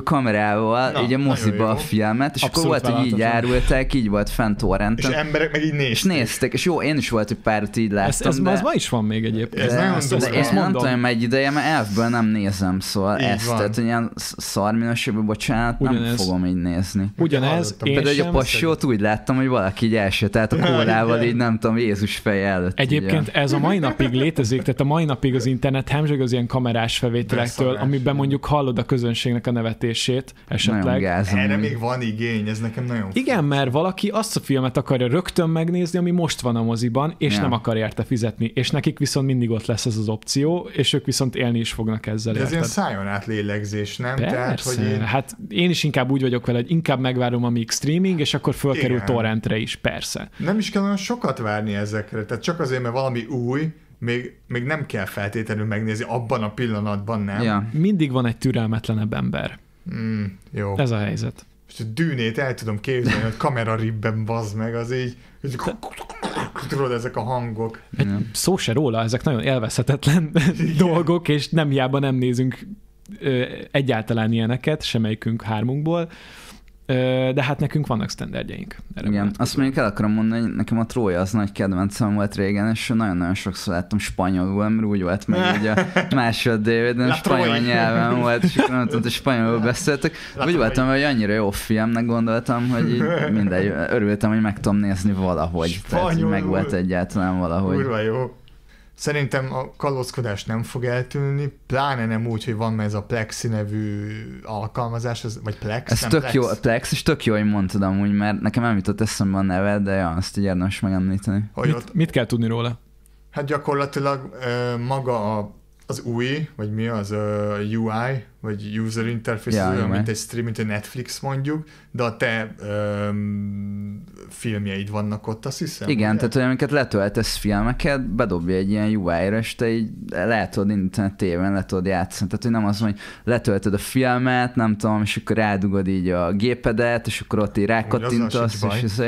kamerával így a moziba a filmet, és akkor volt, hogy így árulták, így volt fent torrenten. És emberek meg így nézték. És jó, én is volt, hogy párat így láttam. Ez ma is van még egyébként. Én nem tudom, egy ideje, mert elfből nem nézem, szóval ezt, tehát ilyen szarminőségben, bocsánat, nem fogom így nézni. Ugyanez. Például a Passiót úgy láttam, hogy valaki így elsétált a kólával, így nem tudom, Jézus feje előtt. Egyébként ez a mai napig létezik, tehát a mai napig az internet hemzseg az ilyen kamerás felvételektől, amiben mondjuk hallod a közönségnek a nevetését esetleg. Erre még van igény, ez nekem nagyon igen, mert valaki azt a filmet akarja rögtön megnézni, ami most van a moziban, és nem akar érte fizetni. És nekik viszont mindig ott lesz ez az opció, és ők viszont élni is fognak ezzel. De ez ilyen szájon át lélegzés, nem? Persze. Tehát, hogy hát én is inkább úgy vagyok vele, hogy inkább megvárom, amíg streaming, és akkor fölkerül torrentre is, persze. Nem is kell olyan sokat várni ezekre, tehát csak azért, mert valami új, még nem kell feltétlenül megnézni abban a pillanatban, nem? Ja. Mindig van egy türelmetlenebb ember. Jó. Ez a helyzet. És a Dűnét el tudom képzelni, hogy kameraribben bazd meg, az így tudod, ezek a hangok. Szó se róla, ezek nagyon élvezhetetlen dolgok, és nem hiába nem nézünk egyáltalán ilyeneket, semmelyikünk hármunkból, de hát nekünk vannak sztenderdjeink. Igen, azt mondjuk el akarom mondani, hogy nekem a Trója az nagy kedvencem volt régen, és nagyon-nagyon sokszor láttam spanyolul, mert úgy volt meg így a másod DVD-en, spanyol nyelven volt, és akkor nem tudom, hogy spanyolul beszéltek. Úgy voltam, hogy annyira jó filmnek gondoltam, hogy így mindegy, örültem, hogy meg tudom nézni valahogy. Tehát, hogy meg volt egyáltalán valahogy. Kurva jó. Szerintem a kalózkodás nem fog eltűnni, pláne nem úgy, hogy van ez a Plexi nevű alkalmazás, vagy Plex? Ez tök jó, Plex, és tök jó, hogy mondtad amúgy, mert nekem nem jutott eszembe a neve, de ja, azt így érdemes megemlíteni. Mit kell tudni róla? Hát gyakorlatilag maga az UI, vagy mi az UI, vagy user interface, olyan, mint egy stream, mint egy Netflix mondjuk, de a te filmjeid vannak ott, azt hiszem. Igen, tehát hogy amiket letöltesz filmeket, bedobja egy ilyen UI-ra, és te így le tudod indítani a tévén, le tudod játszani. Tehát, hogy nem az, hogy letöltöd a filmet, nem tudom, és akkor rádugod így a gépedet, és akkor ott így rákattintasz, és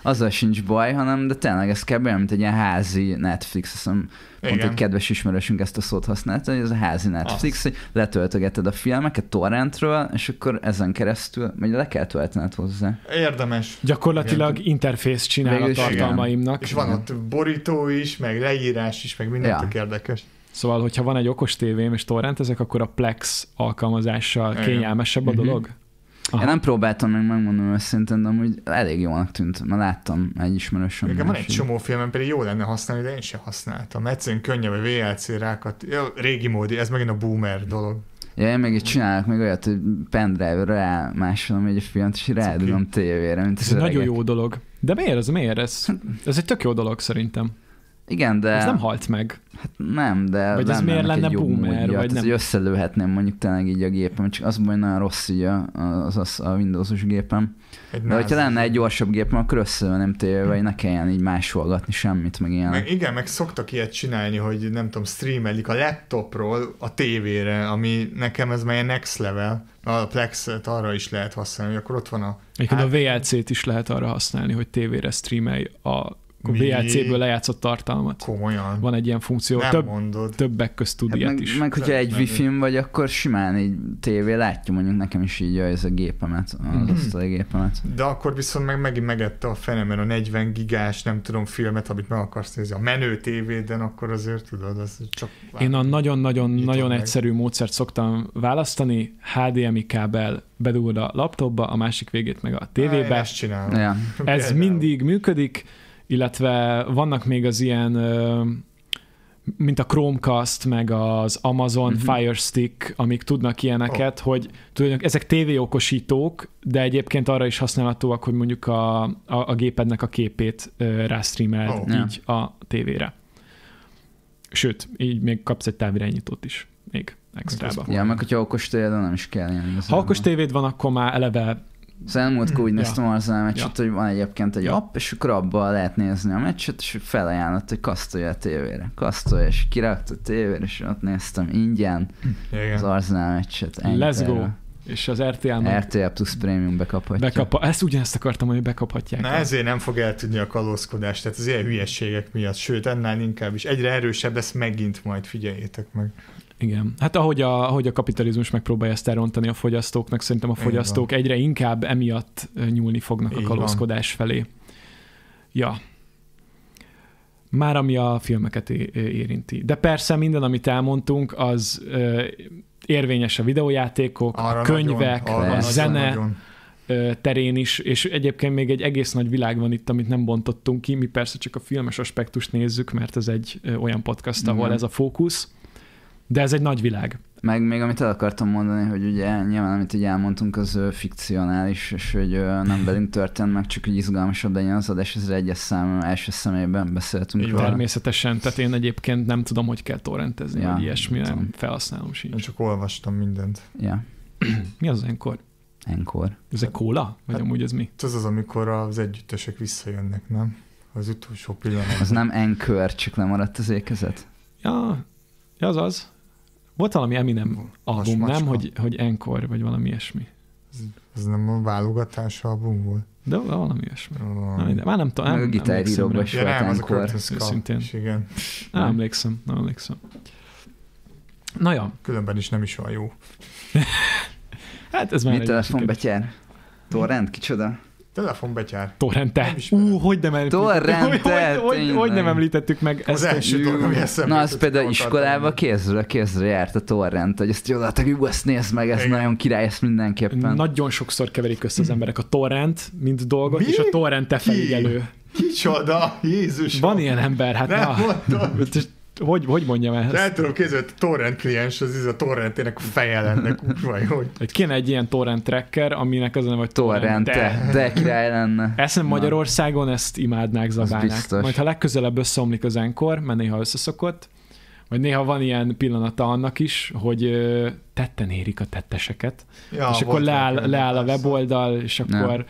azzal sincs baj, hanem de tényleg ez kb. Olyan, mint egy ilyen házi Netflix, azt hiszem pont egy kedves ismerősünk ezt a szót használta, hogy ez a házi Netflix, hogy letöltögeted a filmeket torrentről, és akkor ezen keresztül, vagy le kell töltened hozzá. Érdemes. Gyakorlatilag interfészt csinál a tartalmaimnak. És van ott borító is, meg leírás is, meg minden tök érdekes. Szóval, hogyha van egy okos tévém és torrentezek, akkor a Plex alkalmazással kényelmesebb a dolog? Aha. Én nem próbáltam meg, megmondom őszintén, de amúgy elég jónak tűnt. Már láttam egy ismerősöm. Igen, van egy csomó filmen, pedig jó lenne használni, de én sem használtam. Egyszerűen könnyebb a VLC rákat. Régi módi, ez megint a boomer dolog. Ja, én még itt csinálok még olyat, hogy pendrive-ra rámásolom egy filmet, és rádugom tévére. Mint ez egy nagyon jó dolog. De miért ez? Ez egy tök jó dolog szerintem. Igen, de... Ez nem halt meg. Hát nem, de vagy ez miért lenne boomer, vagy nem? Hogy összelőhetném mondjuk tényleg így a gépem, csak az baj, nagyon rossz így a Windows-os gépem. De hogyha lenne egy gyorsabb gépem, akkor összelőném tévével, hogy ne kelljen így másolgatni semmit, meg ilyen. Meg szoktak ilyet csinálni, hogy nem tudom, streamelik a laptopról a tévére, ami nekem ez már next level. A Plex-et arra is lehet használni, hogy akkor ott van a... Egyébként a VLC-t is lehet arra használni, hogy tévére streamelj a VLC-ből lejátszott tartalmat. Komolyan. Van egy ilyen funkció. Többek közt tud ilyet is. Meg hogyha egy Wi-Fi-n vagy, akkor simán egy tévé látja mondjuk nekem is így ez a gépemet, az asztali gépemet. De akkor viszont megint megette a fene, mert a 40 gigás, nem tudom, filmet, amit meg akarsz nézni, a menő tévéden, akkor azért tudod, az csak... Én a nagyon egyszerű módszert szoktam választani, HDMI kábel bedugod a laptopba, a másik végét meg a tévébe. Ezt csinálom. Ja. Ez mindig működik, illetve vannak még az ilyen, mint a Chromecast, meg az Amazon Fire Stick, amik tudnak ilyeneket, hogy ezek tévéokosítók, de egyébként arra is használhatóak, hogy mondjuk a gépednek a képét rástreameld így a tévére. Sőt, így még kapsz egy távirányítót is még extrába. Ja, meg hogyha okos tévéd nem is kell ilyen. Ha okos tévéd van, akkor már eleve az elmúltkor úgy néztem az a meccset, hogy van egyébként egy app, és akkor abban lehet nézni a meccset, és felajánlott, hogy kasztolja a tévére. Kasztolja, és kirakta a tévére, és ott néztem ingyen az Arsenal meccset. Let's go! És az RTL Plus Premium bekaphatja. Ezt ugyanezt akartam, hogy bekaphatják. Na ezért nem fog eltűnni a kalózkodás, tehát az ilyen hülyeségek miatt, sőt, ennél inkább is egyre erősebb lesz megint, majd figyeljétek meg. Igen. Hát ahogy a kapitalizmus megpróbálja ezt elrontani a fogyasztóknak, szerintem a fogyasztók egyre inkább emiatt nyúlni fognak a kalózkodás felé. Ja. Már ami a filmeket érinti. De persze minden, amit elmondtunk, az érvényes a videójátékok, a könyvek, a zene terén is, és egyébként még egy egész nagy világ van itt, amit nem bontottunk ki. Mi persze csak a filmes aspektust nézzük, mert ez egy olyan podcast, ahol ez a fókusz. De ez egy nagy világ. Meg még amit el akartam mondani, hogy ugye nyilván amit így elmondtunk, az fikcionális, és hogy nem velünk történt meg, csak hogy izgalmasabb legyen az adás, ez egyes számom első személyben beszéltünk róla. Természetesen, tehát én egyébként nem tudom, hogy kell torrentezni, vagy ilyesmi, nem felhasználom sincs. Én csak olvastam mindent. Ja. Mi az Encore? Encore. Ez egy kóla? Vagy amúgy ez mi? Ez az, amikor az együttesek visszajönnek, nem? Az utolsó pillanat. Az nem Encore, csak lemaradt az ékezet? Ja, az. Volt valami Eminem album, nem? Hogy Encore, vagy valami ilyesmi. Ez nem a válogatás album volt? De valami ilyesmi. Már nem tudom. A gitárhíróban is volt Encore. Szintén. Igen. Nem emlékszem. Na ja. Különben is nem is olyan jó. Hát ez már mi telefonbetyár? Torrent? Kicsoda? Telefonbetyár. Torrente. Hogy nem Torrente. Hogy nem említettük meg az első dolog, ami eszembe. Na, az például iskolába kézre járt a torrent, hogy ezt jól ezt nézd meg, ez nagyon király, ezt mindenképpen. Nagyon sokszor keverik össze az emberek a torrent, mint dolgot, és a torrente felügyelő. Kicsoda? Jézus! Van ilyen ember, hát nem mondom. Hogy mondjam ezt? El tudom képzelni, hogy a torrent kliens, az a torrentének feje lenne, vagy kéne egy ilyen torrent tracker, aminek az a neve, hogy torrente. De király lenne. Ezt nem Magyarországon, ezt imádnák, zabálnák. Majd ha legközelebb összeomlik az Encore, mert néha összeszokott, vagy néha van ilyen pillanata annak is, hogy tetten érik a tetteseket, és akkor leáll a weboldal, és akkor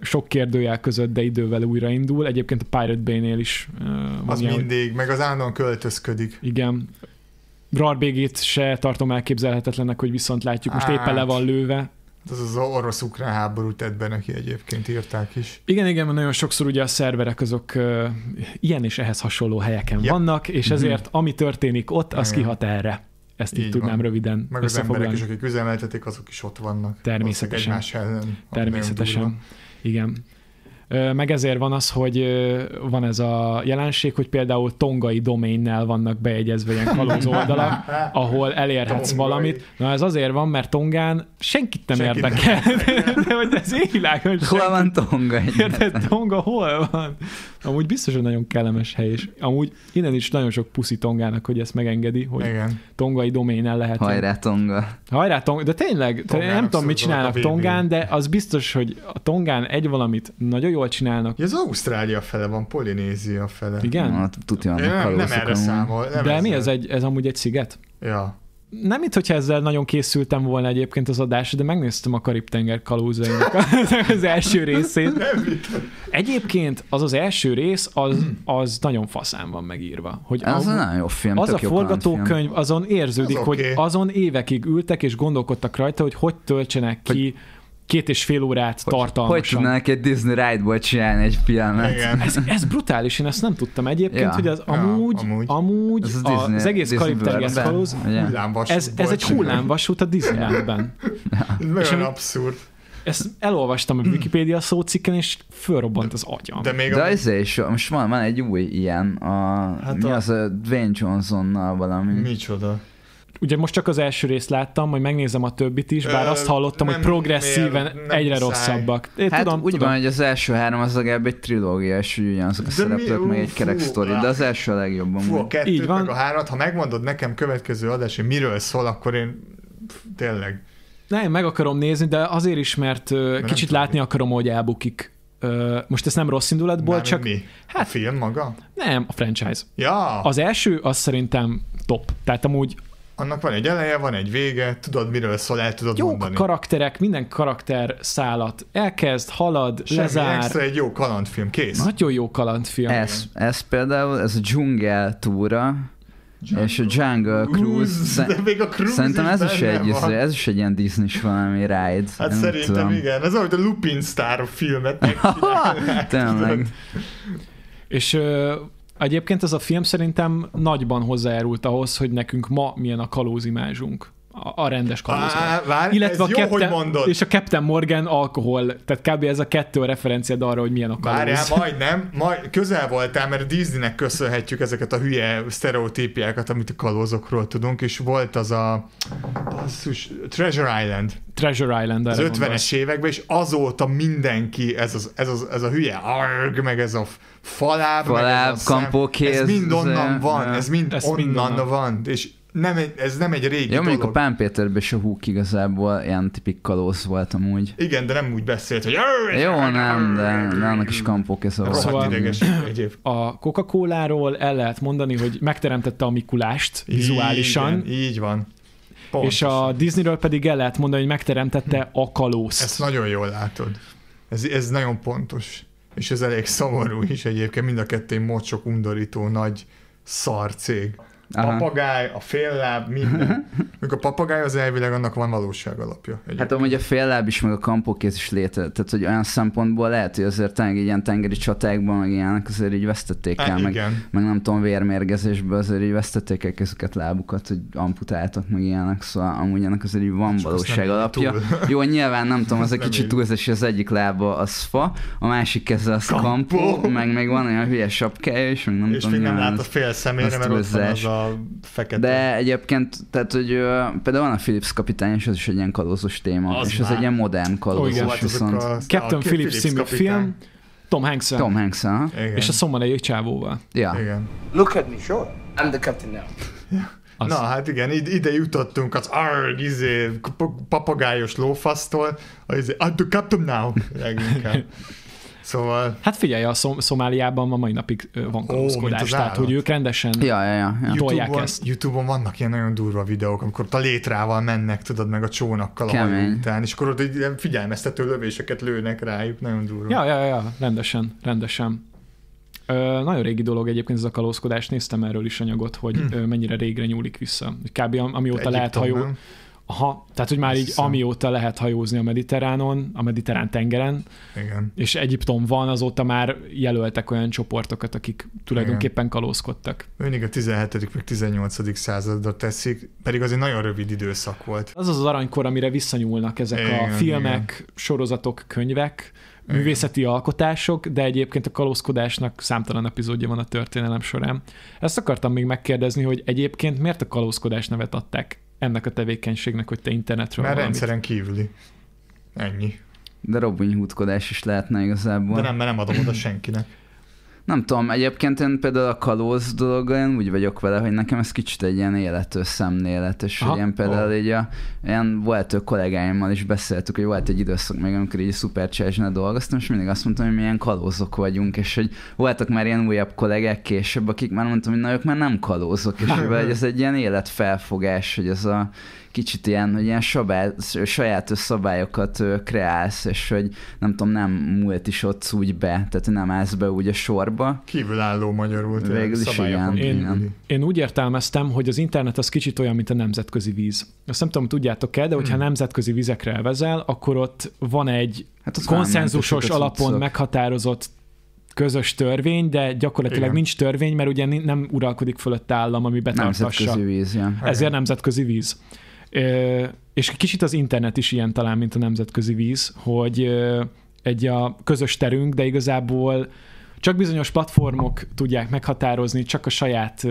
sok kérdőjel között, de idővel újraindul. Egyébként a Pirate Bay-nél is az ilyen, mindig, meg az állandóan költözködik. Igen. RAR BG-t se tartom elképzelhetetlennek, hogy viszont látjuk, most éppen le van lőve. Az orosz-ukrán háború tett be neki egyébként, írták is. Igen, nagyon sokszor ugye a szerverek azok ilyen és ehhez hasonló helyeken vannak, és ezért ami történik ott, az kihat erre. Ezt így tudnám röviden meg az emberek is, akik üzemeltetik, azok is ott vannak. Természetesen. Egymás ellen. Természetesen. Igen. Meg ezért van az, hogy van ez a jelenség, hogy például tongai doménnel vannak bejegyezve ilyen kalóz oldalak, ahol elérhetsz valamit. Na ez azért van, mert Tongán senkit nem érdekel. De hogy ez égvilágon hol van Tonga? Érted? Tonga hol van? Amúgy biztos, hogy nagyon kellemes hely, és amúgy innen is nagyon sok puszi Tongának, hogy ezt megengedi, hogy tongai doménnel lehet. Hajrá Tonga. Hajrá Tonga, de tényleg, nem tudom, mit csinálnak Tongán, de az biztos, hogy a Tongán egy valamit nagyon jól csinálnak. Ja, az Ausztrália fele van, Polinézia fele. Igen? Na, tudja, nem erre számol. De mi ez amúgy egy sziget? Ja. Nem itt, hogyha ezzel nagyon készültem volna egyébként az adásra, de megnéztem a Karib-tenger kalózainak az első részét. Egyébként az első rész, az nagyon faszán van megírva. Hogy az nagyon jó film, az a forgatókönyv, azon érződik, az hogy azon évekig ültek és gondolkodtak rajta, hogy töltsenek ki 2,5 órát tartalmasan. Hogy tudnának egy Disney Ride-ból csinálni egy filmet? Ez brutális, én ezt nem tudtam egyébként, hogy az amúgy az egész Karib-tenger kalóz, ez egy hullámvasút a Disneylandben. Nagyon abszurd. Ezt elolvastam a Wikipédia szócikken, és fölrobbant az agyam. De ezért is, most van egy új ilyen, mi az a Dwayne Johnsonnal valami. Micsoda? Ugye most csak az első részt láttam, majd megnézem a többit is, bár azt hallottam, hogy progresszíven egyre rosszabbak. Tudom. Van, hogy az első 3 az legalább egy trilógia, és ugyanazok a szereplők, meg egy kerek sztori, de az első a legjobban. A 2 meg a 3, ha megmondod nekem következő adás, hogy miről szól, akkor én tényleg... Nem, meg akarom nézni, de azért is, mert kicsit látni akarom, hogy elbukik. Most ez nem rossz indulatból, csak... Mi? Hát, a film maga? Nem, a franchise. Ja. Az első, az szerintem top. Tehát amúgy annak van egy eleje, van egy vége, tudod miről szól, el tudod mondani. Jók karakterek, minden karakter szálat elkezd, halad, semmi lezár. Extra, egy jó kalandfilm, kész. Nagyon jó kalandfilm. Ez például, ez a dzsungel túra, és a Jungle Cruise. De még a Cruise szerintem ez is egy ilyen Disney-s valami ride. Hát szerintem igen. Ez olyan, hogy a Lupin Star filmet tényleg. És egyébként ez a film szerintem nagyban hozzájárult ahhoz, hogy nekünk ma milyen a kalózimázsunk. A rendes kalózimázsunk. Illetve ez jó, hogy mondod. És a Captain Morgan alkohol. Tehát kb. Ez a 2 a referenciád arra, hogy milyen a kalóz. Várjál, majdnem. Közel voltál, mert Disneynek köszönhetjük ezeket a hülye sztereotípiákat, amit a kalózokról tudunk, és volt az a Treasure Island. Treasure Island. Az 50-es években, és azóta mindenki, ez a hülye arg, meg ez a faláb, kampókéz. Ez mind onnan van, ez mind onnan van, és ez nem egy régi dolog. Mondjuk a Pán Péterben is a húk igazából ilyen tipik kalóz volt amúgy. Igen, de nem úgy beszélt, hogy jó, nem, de annak is kampókéz volt. Szóval a Coca-Coláról el lehet mondani, hogy megteremtette a Mikulást vizuálisan. Igen, így van. Pontosan. És a Disneyről pedig el lehet mondani, hogy megteremtette a kalózt. Ezt nagyon jól látod. Ez nagyon pontos. És ez elég szomorú is egyébként, mind a kettő mocsok, undorító, nagy szar cég. Papagáj, a félláb, minden. Mikor a papagáj az elvileg annak van valóság alapja. Egyébként. Hát amúgy a félláb is, meg a kampókéz is létre. Tehát, hogy olyan szempontból lehet, hogy azért tényleg ilyen tengeri csatákban, meg ilyenek azért így vesztették el, meg nem tudom, vérmérgezésből azért így vesztették el kezüket, lábukat, hogy amputáltak, meg ilyenek, szóval amúgy ennek azért így van valóság alapja. Jó, nyilván nem tudom, az a kicsit túlzás, az egyik lába az fa, a másik keze az kampó, meg van olyan hülye sapkája is, meg nem és tudom. És még nem lát a fél szemére, mert ott van az a fekete. De egyébként, tehát, hogy például van a Phillips kapitány, és az is egy ilyen kalózos téma, és ez egy ilyen modern kalózos, viszont... Captain Phillips című film, Tom Hanks-en. És a szomalai csávóval. Ja. Igen. Look at me, sure. I'm the captain now. Ja. Na hát igen, ide jutottunk az papagájos lófasztól, I'm the captain now, leginkább. Szóval... Hát figyelj, a Szomáliában a mai napig van kalózkodás, tehát hogy ők rendesen tolják ezt. YouTube-on vannak ilyen nagyon durva videók, amikor a létrával mennek, tudod, meg a csónakkal a hajó után, és akkor ott ilyen figyelmeztető lövéseket lőnek rájuk, nagyon durva. Ja, rendesen. Nagyon régi dolog egyébként ez a kalózkodás, néztem erről is anyagot, hogy mennyire régre nyúlik vissza. Kb. Amióta lehet Aha, tehát hogy már így amióta lehet hajózni a mediterrán tengeren, igen. És Egyiptom van, azóta már jelöltek olyan csoportokat, akik tulajdonképpen kalózkodtak. Mindig a 17. meg 18. századra teszik, pedig az egy nagyon rövid időszak volt. Az az aranykor, amire visszanyúlnak ezek a filmek, sorozatok, könyvek, művészeti alkotások, de egyébként a kalózkodásnak számtalan epizódja van a történelem során. Ezt akartam még megkérdezni, hogy egyébként miért a kalózkodás nevet adták ennek a tevékenységnek, hogy te internetről mert valamit. rendszeren kívüli. Ennyi. De Robin Hoodkodás is lehetne igazából. De nem adom oda senkinek. Nem tudom, egyébként én például a kalóz dologgal én úgy vagyok vele, hogy nekem ez kicsit egy ilyen élető szemlélet, és hogy én például így ilyen volt kollégáimmal is beszéltük, hogy volt egy időszak még, amikor így Supercharge-nál dolgoztam, és mindig azt mondtam, hogy milyen kalózok vagyunk, és hogy voltak már ilyen újabb kollégák később, akik már mondtam, hogy na, ők már nem kalózok, és hogy ez egy ilyen életfelfogás, hogy ez a kicsit ilyen, hogy ilyen sajátos szabályokat kreálsz, és hogy nem tudom, nem multisodsz úgy be, tehát nem állsz be úgy a sorba. Kívülálló magyarul. Végül is igen. Én úgy értelmeztem, hogy az internet az kicsit olyan, mint a nemzetközi víz. Azt nem tudom, tudjátok-e, de hogyha nemzetközi vizekre elvezel, akkor ott van egy konszenzusos alapon meghatározott közös törvény, de gyakorlatilag nincs törvény, mert ugye nem uralkodik fölött állam, ami betartassa. Nemzetközi víz, ja. Ezért nemzetközi víz. És kicsit az internet is ilyen talán, mint a nemzetközi víz, hogy egy a közös terünk, de igazából csak bizonyos platformok tudják meghatározni, csak a saját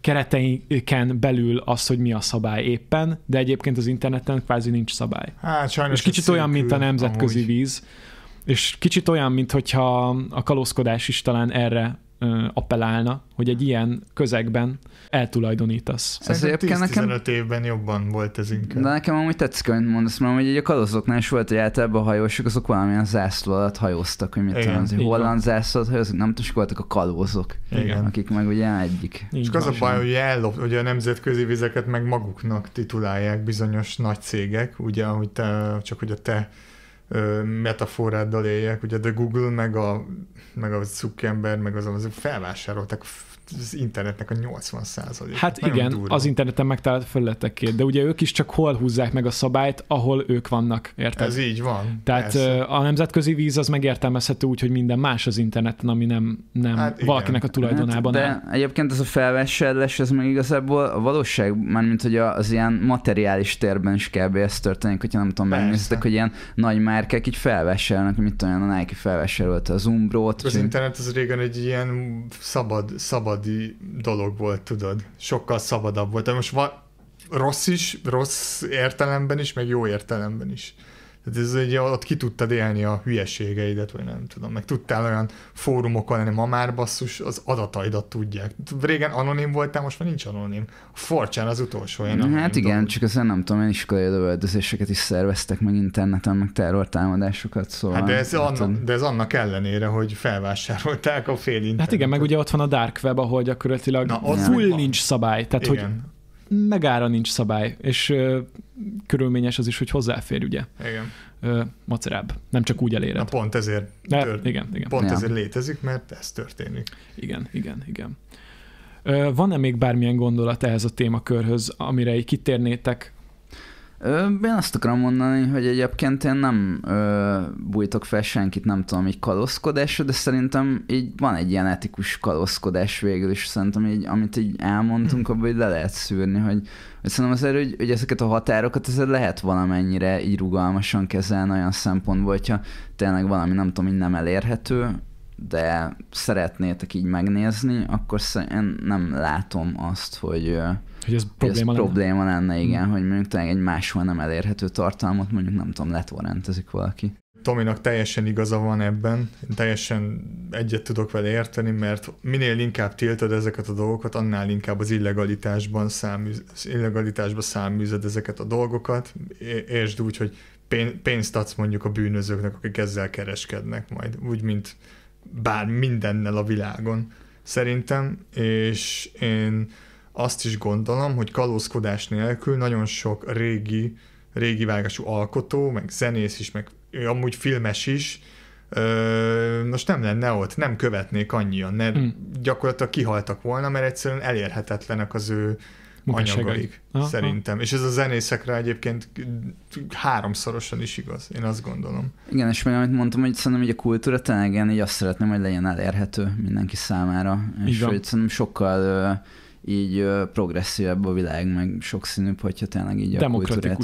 kereteiken belül az, hogy mi a szabály éppen, de egyébként az interneten kvázi nincs szabály. Hát, sajnos és kicsit olyan, mint a nemzetközi víz, és kicsit olyan, mint hogyha a kalózkodás is talán erre appellálna, hogy egy ilyen közegben eltulajdonítasz. Szerintem 10-15 évben jobban volt ez inkább. De nekem amúgy tetszik, amit mondasz, mert hogy a kalózoknál is volt, hogy általában a hajósok, azok valamilyen zászló alatt hajóztak, hogy mit tudom, az holland zászló alatt hajóztak, nem tudom, voltak a kalózok, akik meg ugye egyik. És az a baj, hogy a nemzetközi vizeket meg maguknak titulálják bizonyos nagy cégek, ugye, hogy csak hogy a te metaforáddal éljek, ugye a Google, meg a Zuckerberg, meg az felvásárolták az internetnek a 80%-át. Hát igen, durva. Az interneten megtalált felületekért, de ugye ők is csak hol húzzák meg a szabályt, ahol ők vannak, érted? Ez így van. Tehát a nemzetközi víz az megértelmezhető úgy, hogy minden más az interneten, ami nem valakinek a tulajdonában áll. De egyébként ez a felvásárlás, ez meg igazából a valóság, mármint hogy az ilyen materiális térben is kb. Ez történik, hogyha nem tudom, megnéztek, hogy ilyen nagy márkák így felvásárolnak, mit tudom, a Nike felvásárolta az Umbrót. Az internet az régen egy ilyen szabad dolog volt, tudod. Sokkal szabadabb volt. De most rossz értelemben is, meg jó értelemben is. Tehát ez ugye, ott ki tudtad élni a hülyeségeidet, vagy nem tudom, meg tudtál olyan fórumokon lenni, ma már basszus, az adataidat tudják. Régen anonim voltál, most már nincs anonim. A 4chan az utolsó olyan anonim Hát igen, dolog. Csak azért nem tudom, iskolai lövöldözéseket is szerveztek meg interneten, meg terrortámadásokat, szóval... Hát de ez annak ellenére, hogy felvásárolták a fél internetet. Hát igen, meg ugye ott van a dark web, ahol gyakorlatilag full nincs szabály. Tehát, igen. Hogy megára nincs szabály, és körülményes az is, hogy hozzáfér, ugye? Igen. Macerább. Nem csak úgy eléred. Na pont ezért, igen. Ezért létezik, mert ez történik. Igen. Van-e még bármilyen gondolat ehhez a témakörhöz, amire így kitérnétek? Én azt akarom mondani, hogy egyébként én nem bújtok fel senkit, nem tudom, így kalózkodásra, de szerintem így van egy ilyen etikus kalózkodás végül is, szerintem így, amit így elmondtunk, abban így le lehet szűrni, hogy szerintem azért, hogy ezeket a határokat azért lehet valamennyire így rugalmasan kezelni olyan szempontból, hogyha tényleg valami, nem tudom, így nem elérhető, de szeretnétek így megnézni, akkor én nem látom azt, hogy ez probléma lenne, igen, hogy mondjuk tényleg egy máshol nem elérhető tartalmat, mondjuk nem tudom, letorrentezik valaki. Tominak teljesen igaza van ebben, én teljesen egyet tudok vele érteni, mert minél inkább tiltod ezeket a dolgokat, annál inkább az illegalitásba száműzed ezeket a dolgokat. Értsd úgy, hogy pénzt adsz mondjuk a bűnözőknek, akik ezzel kereskednek majd, úgy, mint bár mindennel a világon szerintem, és én azt is gondolom, hogy kalózkodás nélkül nagyon sok régi vágású alkotó, meg zenész is, meg amúgy filmes is, most nem lenne ott, nem követnék annyian, gyakorlatilag kihaltak volna, mert egyszerűen elérhetetlenek az ő anyagaik, szerintem. És ez a zenészekre egyébként 3-szorosan is igaz, én azt gondolom. Igen, és még amit mondtam, hogy szerintem így a kultúra tényleg így azt szeretném, hogy legyen elérhető mindenki számára. És hogy szerintem sokkal így progresszívebb a világ, meg sokszínűbb, hogyha tényleg így a kultúrát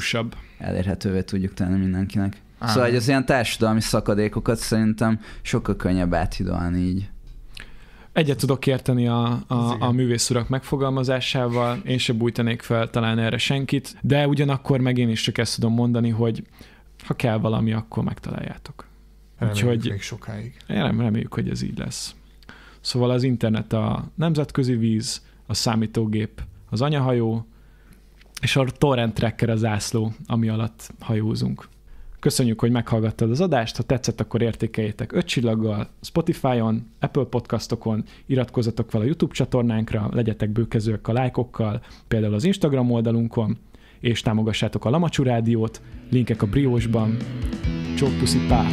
elérhetővé tudjuk tenni mindenkinek. Szóval hogy az ilyen társadalmi szakadékokat szerintem sokkal könnyebb áthidalni így. Egyet tudok érteni a művész urak megfogalmazásával, én se bújtanék fel talán erre senkit, de ugyanakkor meg én is csak ezt tudom mondani, hogy ha kell valami, akkor megtaláljátok. Reméljük még sokáig. Reméljük, hogy ez így lesz. Szóval az internet a nemzetközi víz, a számítógép az anyahajó, és a torrent tracker a zászló, ami alatt hajózunk. Köszönjük, hogy meghallgattad az adást, ha tetszett, akkor értékeljétek 5 csillaggal, Spotify-on, Apple Podcastokon, iratkozzatok fel a YouTube csatornánkra, legyetek bőkezőek a lájkokkal, például az Instagram oldalunkon, és támogassátok a Lamacsú Rádiót, linkek a Briósban. Csók, puszi, pá!